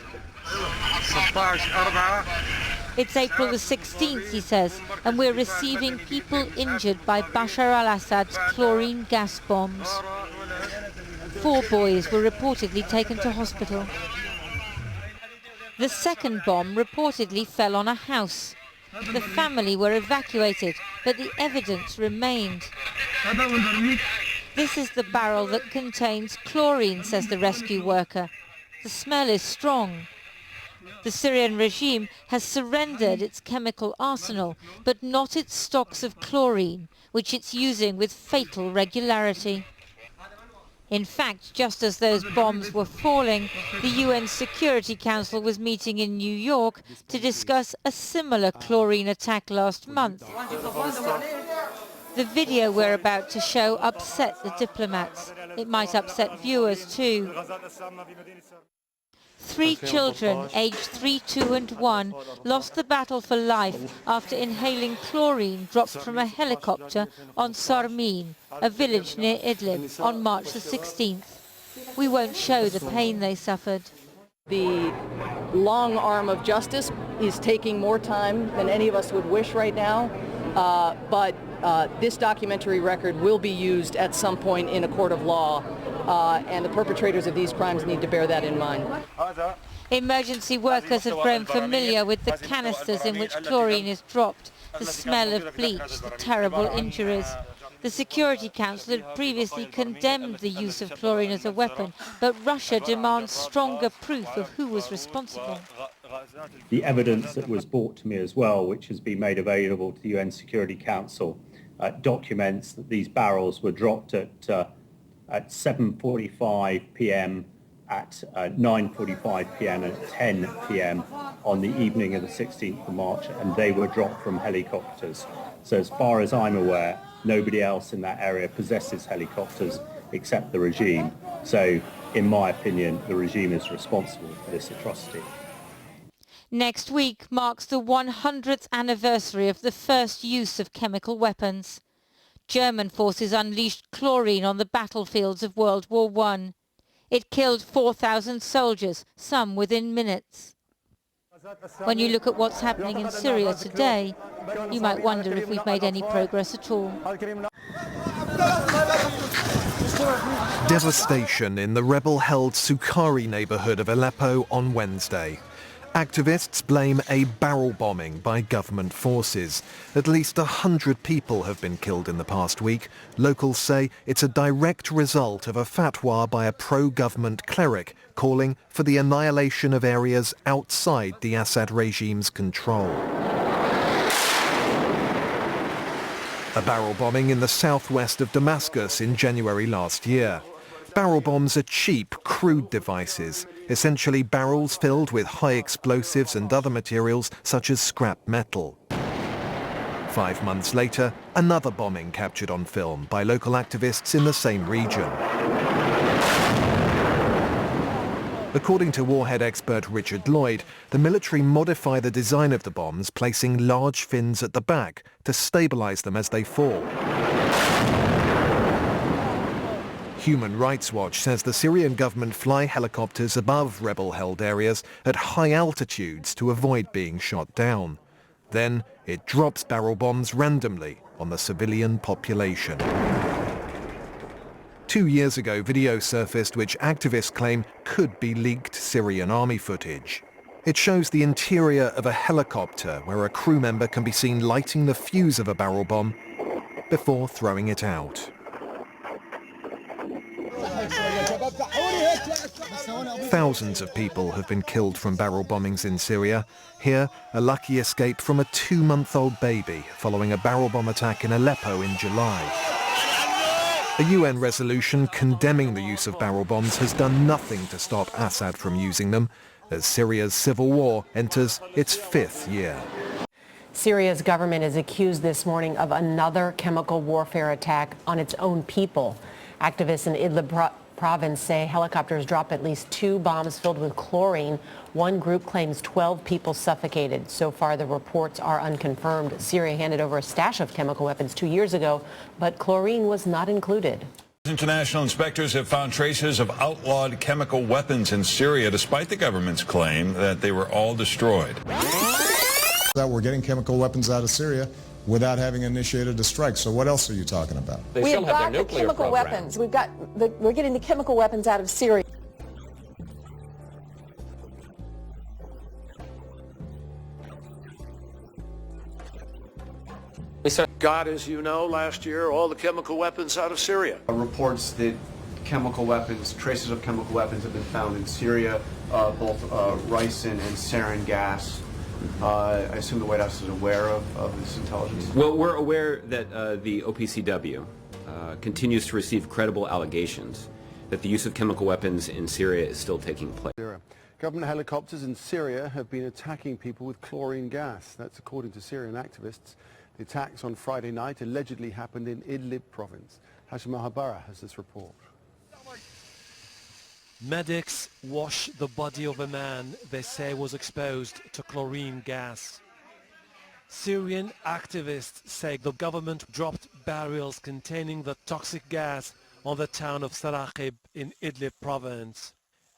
It's April the 16th, he says, and we're receiving people injured by Bashar al-Assad's chlorine gas bombs. 4 boys were reportedly taken to hospital. The second bomb reportedly fell on a house. The family were evacuated, but the evidence remained. This is the barrel that contains chlorine, says the rescue worker. The smell is strong. The Syrian regime has surrendered its chemical arsenal, but not its stocks of chlorine, which it's using with fatal regularity. In fact, just as those bombs were falling, the UN Security Council was meeting in New York to discuss a similar chlorine attack last month. The video we're about to show upset the diplomats. It might upset viewers too. 3 children, aged 3, 2 and 1, lost the battle for life after inhaling chlorine dropped from a helicopter on Sarmin, a village near Idlib, on March the 16th. We won't show the pain they suffered. The long arm of justice is taking more time than any of us would wish right now, but this documentary record will be used at some point in a court of law, and the perpetrators of these crimes need to bear that in mind. Emergency workers have grown familiar with the canisters in which chlorine is dropped, the smell of bleach, the terrible injuries. The Security Council had previously condemned the use of chlorine as a weapon, but Russia demands stronger proof of who was responsible. The evidence that was brought to me as well, which has been made available to the UN Security Council, documents that these barrels were dropped at 7:45 p.m., at 9:45 p.m. and at 10 p.m. on the evening of the 16th of March, and they were dropped from helicopters. So as far as I'm aware, nobody else in that area possesses helicopters except the regime. So, in my opinion, the regime is responsible for this atrocity. Next week marks the 100th anniversary of the first use of chemical weapons. German forces unleashed chlorine on the battlefields of World War I. It killed 4,000 soldiers, some within minutes. When you look at what's happening in Syria today, you might wonder if we've made any progress at all. Devastation in the rebel-held Sukhari neighbourhood of Aleppo on Wednesday. Activists blame a barrel bombing by government forces. At least 100 people have been killed in the past week. Locals say it's a direct result of a fatwa by a pro-government cleric calling for the annihilation of areas outside the Assad regime's control. A barrel bombing in the southwest of Damascus in January last year. Barrel bombs are cheap, crude devices, essentially barrels filled with high explosives and other materials such as scrap metal. 5 months later, another bombing captured on film by local activists in the same region. According to warhead expert Richard Lloyd, the military modify the design of the bombs, placing large fins at the back to stabilize them as they fall. Human Rights Watch says the Syrian government fly helicopters above rebel-held areas at high altitudes to avoid being shot down. Then it drops barrel bombs randomly on the civilian population. 2 years ago, video surfaced which activists claim could be leaked Syrian army footage. It shows the interior of a helicopter where a crew member can be seen lighting the fuse of a barrel bomb before throwing it out. Thousands of people have been killed from barrel bombings in Syria. Here, a lucky escape from a 2-month-old baby following a barrel bomb attack in Aleppo in July. A UN resolution condemning the use of barrel bombs has done nothing to stop Assad from using them, as Syria's civil war enters its 5th year. Syria's government is accused this morning of another chemical warfare attack on its own people. Activists in Idlib province say helicopters dropped at least 2 bombs filled with chlorine. One group claims 12 people suffocated. So far, the reports are unconfirmed. Syria handed over a stash of chemical weapons 2 years ago, but chlorine was not included. International inspectors have found traces of outlawed chemical weapons in Syria, despite the government's claim that they were all destroyed. That we're getting chemical weapons out of Syria without having initiated a strike. So what else are you talking about? We have got the chemical weapons. We're getting the chemical weapons out of Syria. Got, as you know, last year, all the chemical weapons out of Syria. Reports that chemical weapons, traces of chemical weapons have been found in Syria, both ricin and sarin gas. I assume the White House is aware of this intelligence? Well, we're aware that the OPCW continues to receive credible allegations that the use of chemical weapons in Syria is still taking place. Government helicopters in Syria have been attacking people with chlorine gas. That's according to Syrian activists. The attacks on Friday night allegedly happened in Idlib province. Hashim Mahabara has this report. Medics wash the body of a man they say was exposed to chlorine gas. Syrian activists say the government dropped barrels containing the toxic gas on the town of Saraqib in Idlib province.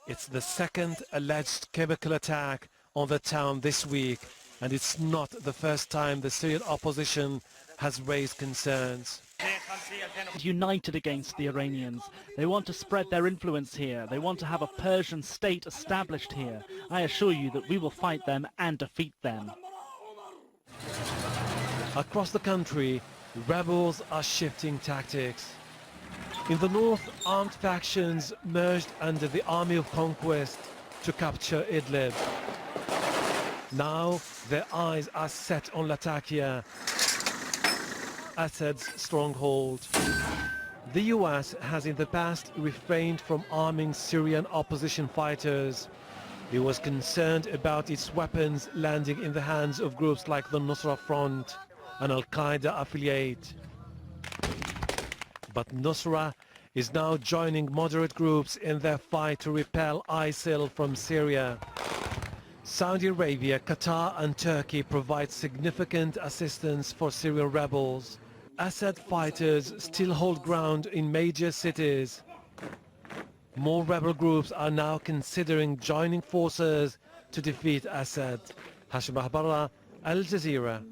It's the second alleged chemical attack on the town this week, and it's not the first time the Syrian opposition has raised concerns. United against the Iranians. They want to spread their influence here. They want to have a Persian state established here. I assure you that we will fight them and defeat them. Across the country, rebels are shifting tactics. In the north, armed factions merged under the Army of Conquest to capture Idlib. Now their eyes are set on Latakia, Assad's stronghold. The US has in the past refrained from arming Syrian opposition fighters. It was concerned about its weapons landing in the hands of groups like the Nusra Front, an Al-Qaeda affiliate. But Nusra is now joining moderate groups in their fight to repel ISIL from Syria. Saudi Arabia, Qatar and Turkey provide significant assistance for Syrian rebels. Assad fighters still hold ground in major cities. More rebel groups are now considering joining forces to defeat Assad. Hashim Ahbarra, Al Jazeera.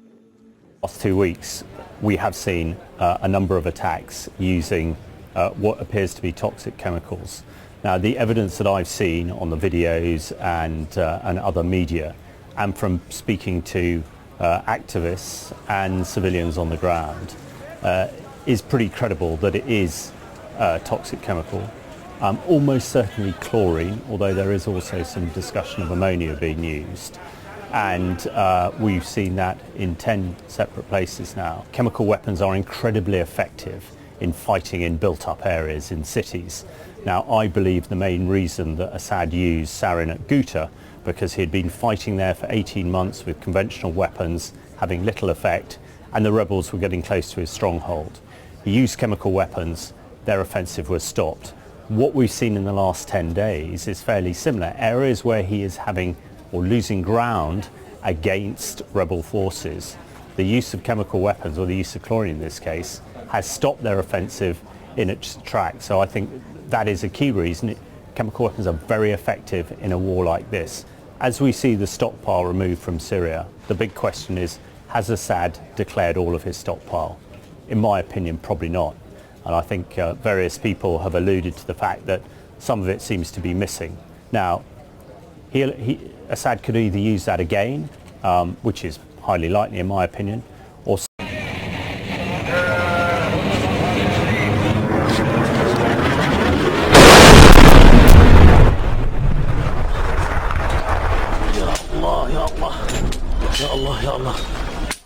Last 2 weeks, we have seen a number of attacks using what appears to be toxic chemicals. Now, the evidence that I've seen on the videos and other media, and from speaking to activists and civilians on the ground, is pretty credible that it is a toxic chemical. Almost certainly chlorine, although there is also some discussion of ammonia being used. And we've seen that in 10 separate places now. Chemical weapons are incredibly effective in fighting in built-up areas in cities. Now, I believe the main reason that Assad used sarin at Ghouta, because he had been fighting there for 18 months with conventional weapons, having little effect, and the rebels were getting close to his stronghold. He used chemical weapons, their offensive was stopped. What we've seen in the last 10 days is fairly similar. Areas where he is having or losing ground against rebel forces, the use of chemical weapons, or the use of chlorine in this case, has stopped their offensive in its tracks. So I think that is a key reason. Chemical weapons are very effective in a war like this. As we see the stockpile removed from Syria, the big question is, has Assad declared all of his stockpile? In my opinion, probably not. And I think various people have alluded to the fact that some of it seems to be missing. Now, Assad could either use that again, which is highly likely in my opinion, or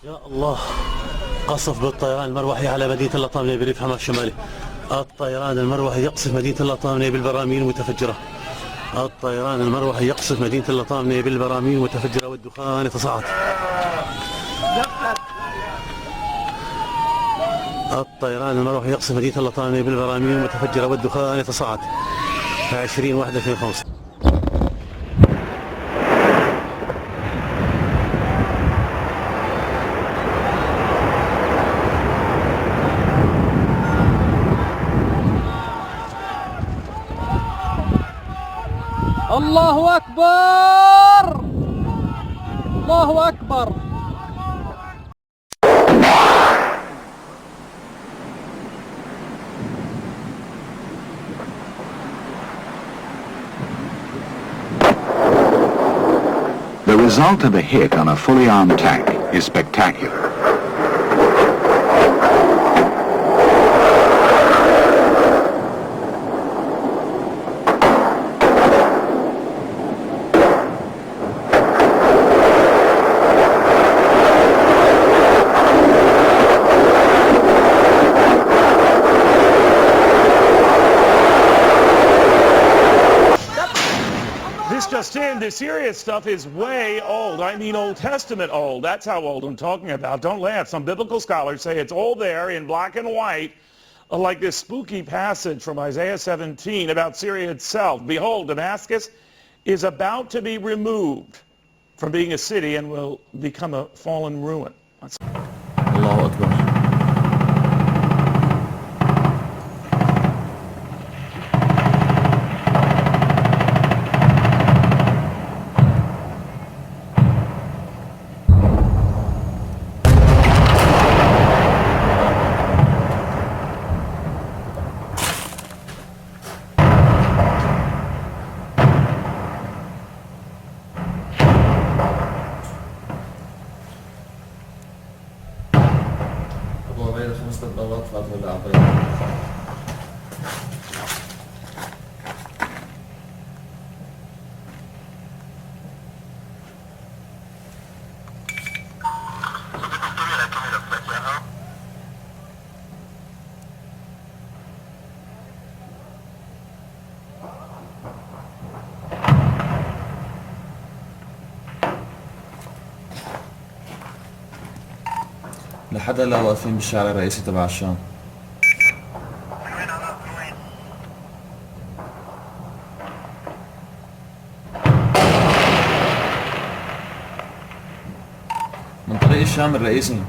يا الله قصف بالطيران المروحي على مدينة اللطامنة بريف حماة الشمالي. الطيران المروحي يقصف مدينة اللطامنة بالبراميل المتفجرة. الطيران المروحي يقصف مدينة اللطامنة بالبراميل المتفجرة والدخان يتصاعد. الطيران المروحي يقصف مدينة اللطامنة بالبراميل المتفجرة والدخان يتصاعد. 20/1/2005. الله أكبر الله أكبر. The result of a hit on a fully armed tank is spectacular. The serious stuff is way old. I mean Old Testament old. That's how old I'm talking about. Don't laugh. Some biblical scholars say it's all there in black and white like this spooky passage from Isaiah 17 about Syria itself. Behold, Damascus is about to be removed from being a city and will become a fallen ruin. Allahu Akbar. لحد هلا واقفين بالشارع الرئيسي تبع الشام. من طريق الشام الرئيسي.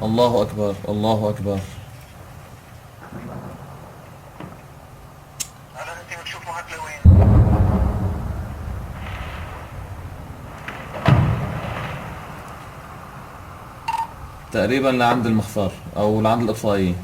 الله أكبر الله أكبر. تقريبا لعند المخفر أو لعند الإطفائية.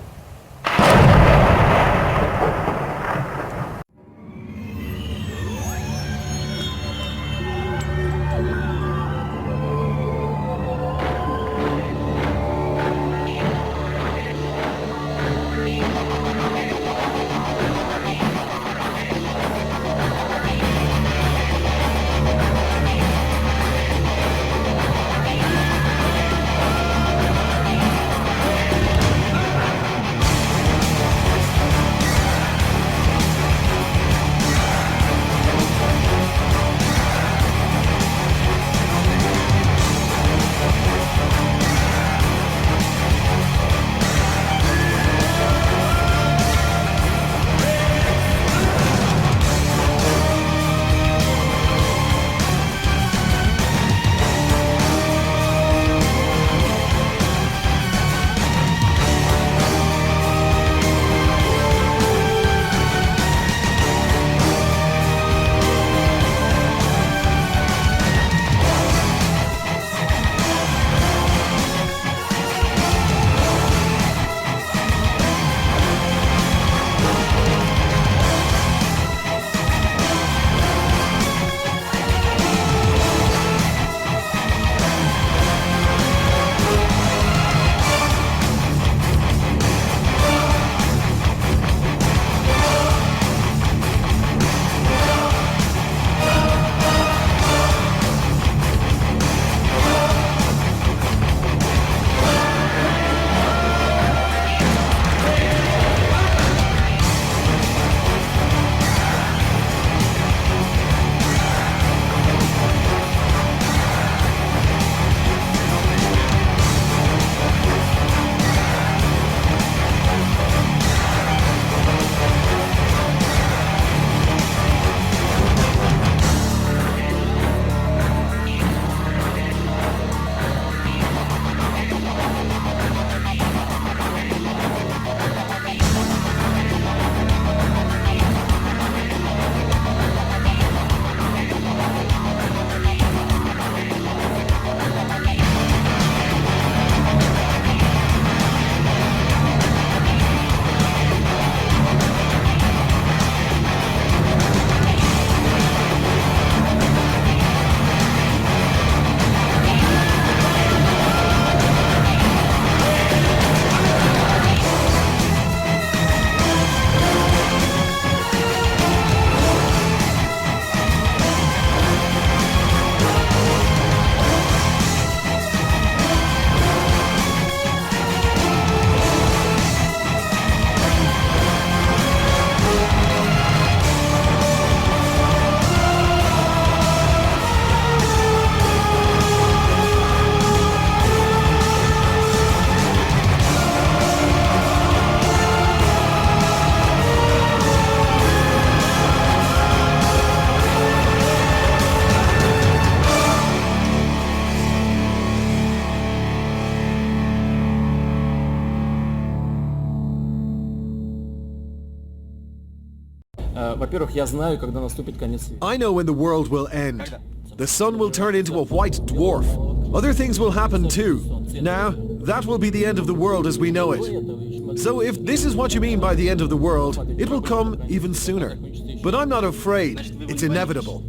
Во-первых, я знаю, когда наступит конец света. I know when the world will end. The sun will turn into a white dwarf. Other things will happen too. Now, that will be the end of the world as we know it. So if this is what you mean by the end of the world, it will come even sooner. But I'm not afraid. It's inevitable.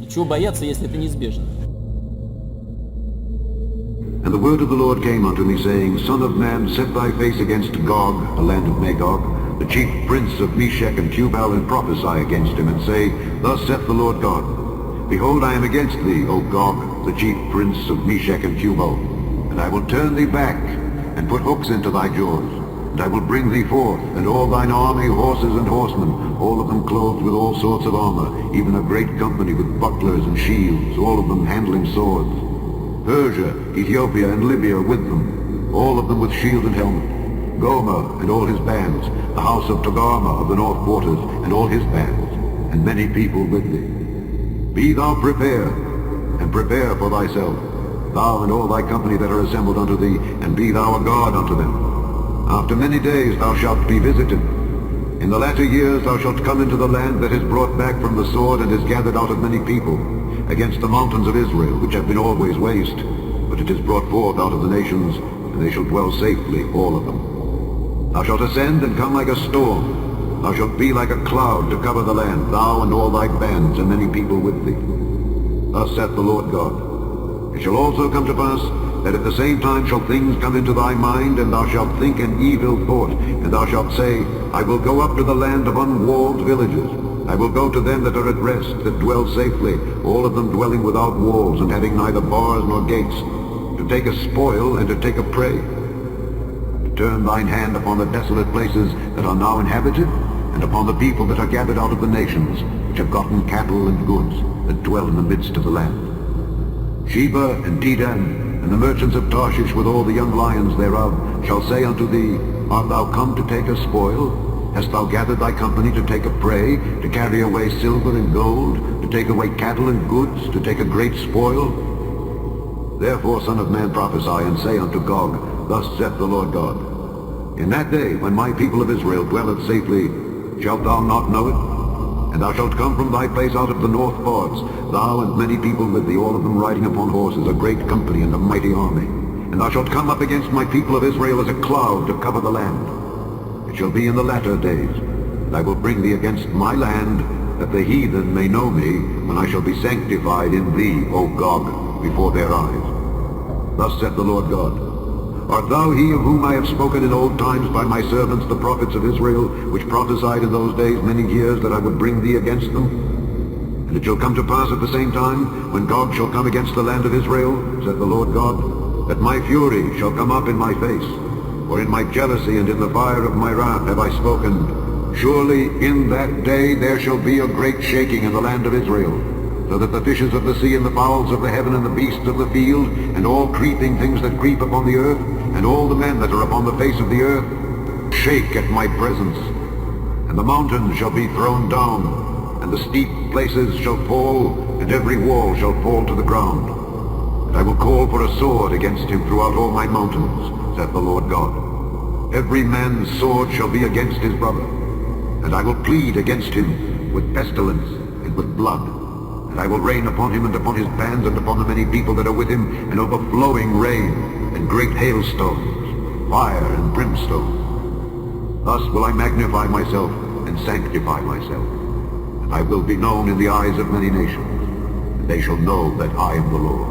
Чего бояться, если это неизбежно? And the word of the Lord came unto me, saying, Son of man, set thy face against Gog, the land of Magog, the chief prince of Meshech and Tubal, and prophesy against him, and say, Thus saith the Lord God, Behold, I am against thee, O Gog, the chief prince of Meshech and Tubal, and I will turn thee back, and put hooks into thy jaws, and I will bring thee forth, and all thine army, horses and horsemen, all of them clothed with all sorts of armor, even a great company with bucklers and shields, all of them handling swords. Persia, Ethiopia, and Libya with them, all of them with shield and helmet. Gomer and all his bands, the house of Togarmah of the north quarters, and all his bands, and many people with thee. Be thou prepared, and prepare for thyself, thou and all thy company that are assembled unto thee, and be thou a guard unto them. After many days thou shalt be visited. In the latter years thou shalt come into the land that is brought back from the sword, and is gathered out of many people, against the mountains of Israel, which have been always waste, but it is brought forth out of the nations, and they shall dwell safely, all of them. Thou shalt ascend and come like a storm. Thou shalt be like a cloud to cover the land, thou and all thy bands, and many people with thee. Thus saith the Lord God. It shall also come to pass, that at the same time shall things come into thy mind, and thou shalt think an evil thought, and thou shalt say, I will go up to the land of unwalled villages. I will go to them that are at rest, that dwell safely, all of them dwelling without walls, and having neither bars nor gates, to take a spoil and to take a prey. To turn thine hand upon the desolate places that are now inhabited, and upon the people that are gathered out of the nations, which have gotten cattle and goods, that dwell in the midst of the land. Sheba and Dedan, and the merchants of Tarshish with all the young lions thereof, shall say unto thee, Art thou come to take a spoil? Hast thou gathered thy company to take a prey, to carry away silver and gold, to take away cattle and goods, to take a great spoil? Therefore, Son of man, prophesy, and say unto Gog, Thus saith the Lord God, In that day, when my people of Israel dwelleth safely, shalt thou not know it? And thou shalt come from thy place out of the north parts, thou and many people with thee, all of them riding upon horses, a great company and a mighty army. And thou shalt come up against my people of Israel as a cloud to cover the land. It shall be in the latter days, that I will bring thee against my land, that the heathen may know me, when I shall be sanctified in thee, O Gog, before their eyes. Thus saith the Lord God, Art thou he of whom I have spoken in old times by my servants the prophets of Israel, which prophesied in those days many years that I would bring thee against them? And it shall come to pass at the same time, when Gog shall come against the land of Israel, saith the Lord God, that my fury shall come up in my face. For in my jealousy and in the fire of my wrath have I spoken. Surely in that day there shall be a great shaking in the land of Israel, so that the fishes of the sea and the fowls of the heaven and the beasts of the field, and all creeping things that creep upon the earth, and all the men that are upon the face of the earth, shake at my presence. And the mountains shall be thrown down, and the steep places shall fall, and every wall shall fall to the ground. And I will call for a sword against him throughout all my mountains, saith the Lord God. Every man's sword shall be against his brother, and I will plead against him with pestilence and with blood. And I will rain upon him and upon his bands and upon the many people that are with him, an overflowing rain and great hailstones, fire and brimstone. Thus will I magnify myself and sanctify myself, and I will be known in the eyes of many nations, and they shall know that I am the Lord.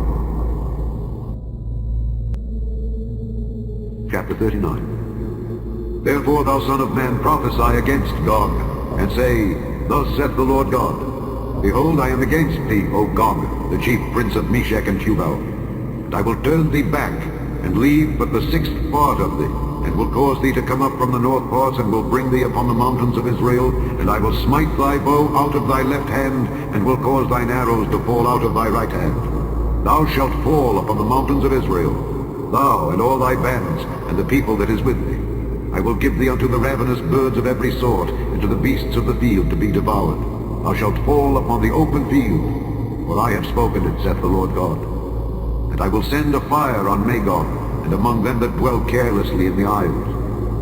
Chapter 39. Therefore, thou son of man, prophesy against Gog, and say, Thus saith the Lord God, Behold, I am against thee, O Gog, the chief prince of Meshech and Tubal. And I will turn thee back, and leave but the sixth part of thee, and will cause thee to come up from the north parts, and will bring thee upon the mountains of Israel, and I will smite thy bow out of thy left hand, and will cause thine arrows to fall out of thy right hand. Thou shalt fall upon the mountains of Israel, thou and all thy bands, and the people that is with thee. I will give thee unto the ravenous birds of every sort, and to the beasts of the field to be devoured. Thou shalt fall upon the open field, for I have spoken it, saith the Lord God. And I will send a fire on Magog, and among them that dwell carelessly in the isles,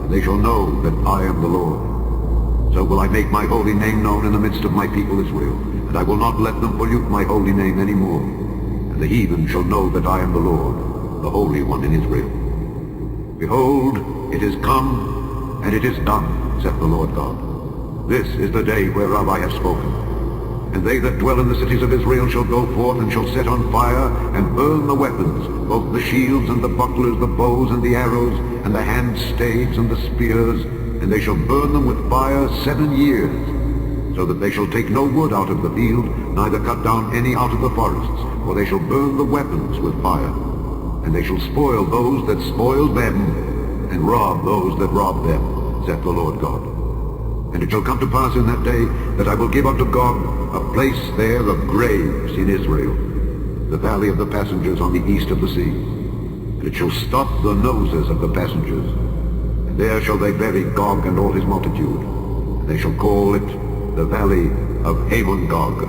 and they shall know that I am the Lord. So will I make my holy name known in the midst of my people Israel, and I will not let them pollute my holy name any more. And the heathen shall know that I am the Lord, the Holy One in Israel. Behold, it is come, and it is done, saith the Lord God. This is the day whereof I have spoken. And they that dwell in the cities of Israel shall go forth and shall set on fire and burn the weapons, both the shields and the bucklers, the bows and the arrows, and the hand staves and the spears, and they shall burn them with fire 7 years, so that they shall take no wood out of the field, neither cut down any out of the forests, for they shall burn the weapons with fire. And they shall spoil those that spoil them, and rob those that rob them, saith the Lord God. And it shall come to pass in that day that I will give unto Gog a place there of graves in Israel, the valley of the passengers on the east of the sea. And it shall stop the noses of the passengers. And there shall they bury Gog and all his multitude. And they shall call it the valley of Hamon-Gog.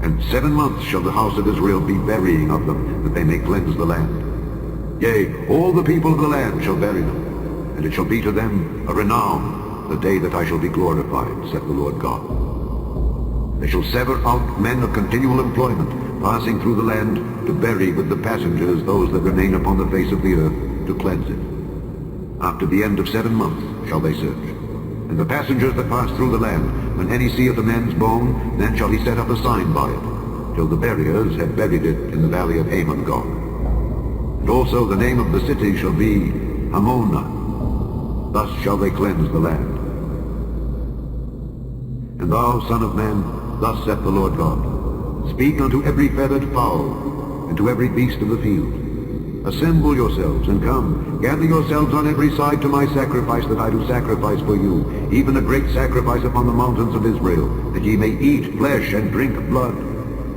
And 7 months shall the house of Israel be burying of them, that they may cleanse the land. Yea, all the people of the land shall bury them. And it shall be to them a renown, the day that I shall be glorified, saith the Lord God. They shall sever out men of continual employment, passing through the land, to bury with the passengers those that remain upon the face of the earth, to cleanse it. After the end of 7 months shall they search. And the passengers that pass through the land, when any seeth a man's bone, then shall he set up a sign by it, till the buriers have buried it in the valley of Hamon-Gog. And also the name of the city shall be Hamona. Thus shall they cleanse the land. And thou, son of man, thus saith the Lord God, speak unto every feathered fowl, and to every beast of the field. Assemble yourselves, and come, gather yourselves on every side to my sacrifice that I do sacrifice for you, even a great sacrifice upon the mountains of Israel, that ye may eat flesh and drink blood.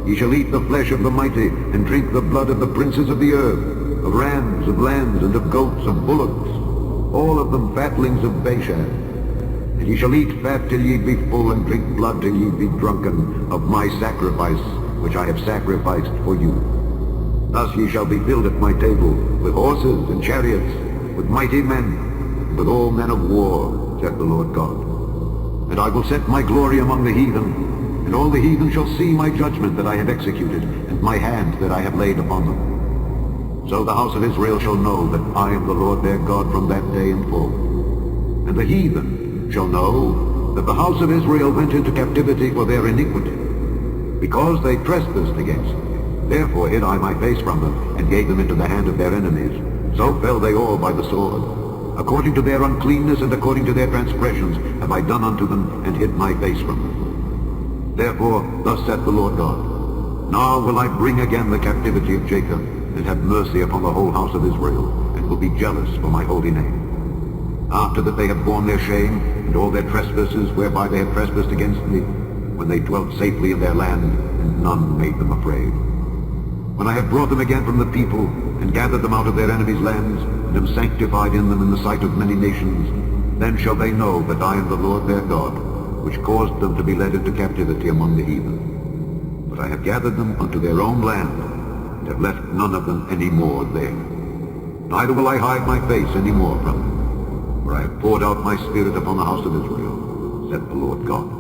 Ye shall eat the flesh of the mighty, and drink the blood of the princes of the earth, of rams, of lambs, and of goats, of bullocks, all of them fatlings of Bashan. And ye shall eat fat till ye be full, and drink blood till ye be drunken of my sacrifice, which I have sacrificed for you. Thus ye shall be filled at my table, with horses and chariots, with mighty men, and with all men of war, saith the Lord God. And I will set my glory among the heathen, and all the heathen shall see my judgment that I have executed, and my hand that I have laid upon them. So the house of Israel shall know that I am the Lord their God from that day and forward. And the heathen shall know that the house of Israel went into captivity for their iniquity, because they trespassed against me. Therefore hid I my face from them, and gave them into the hand of their enemies. So fell they all by the sword. According to their uncleanness and according to their transgressions have I done unto them, and hid my face from them. Therefore thus saith the Lord God, now will I bring again the captivity of Jacob, and have mercy upon the whole house of Israel, and will be jealous for my holy name. After that they have borne their shame, and all their trespasses whereby they have trespassed against me, when they dwelt safely in their land, and none made them afraid. When I have brought them again from the people, and gathered them out of their enemies' lands, and am sanctified in them in the sight of many nations, then shall they know that I am the Lord their God, which caused them to be led into captivity among the heathen. But I have gathered them unto their own land, and have left none of them any more there. Neither will I hide my face any more from them, for I have poured out my spirit upon the house of Israel, saith the Lord God.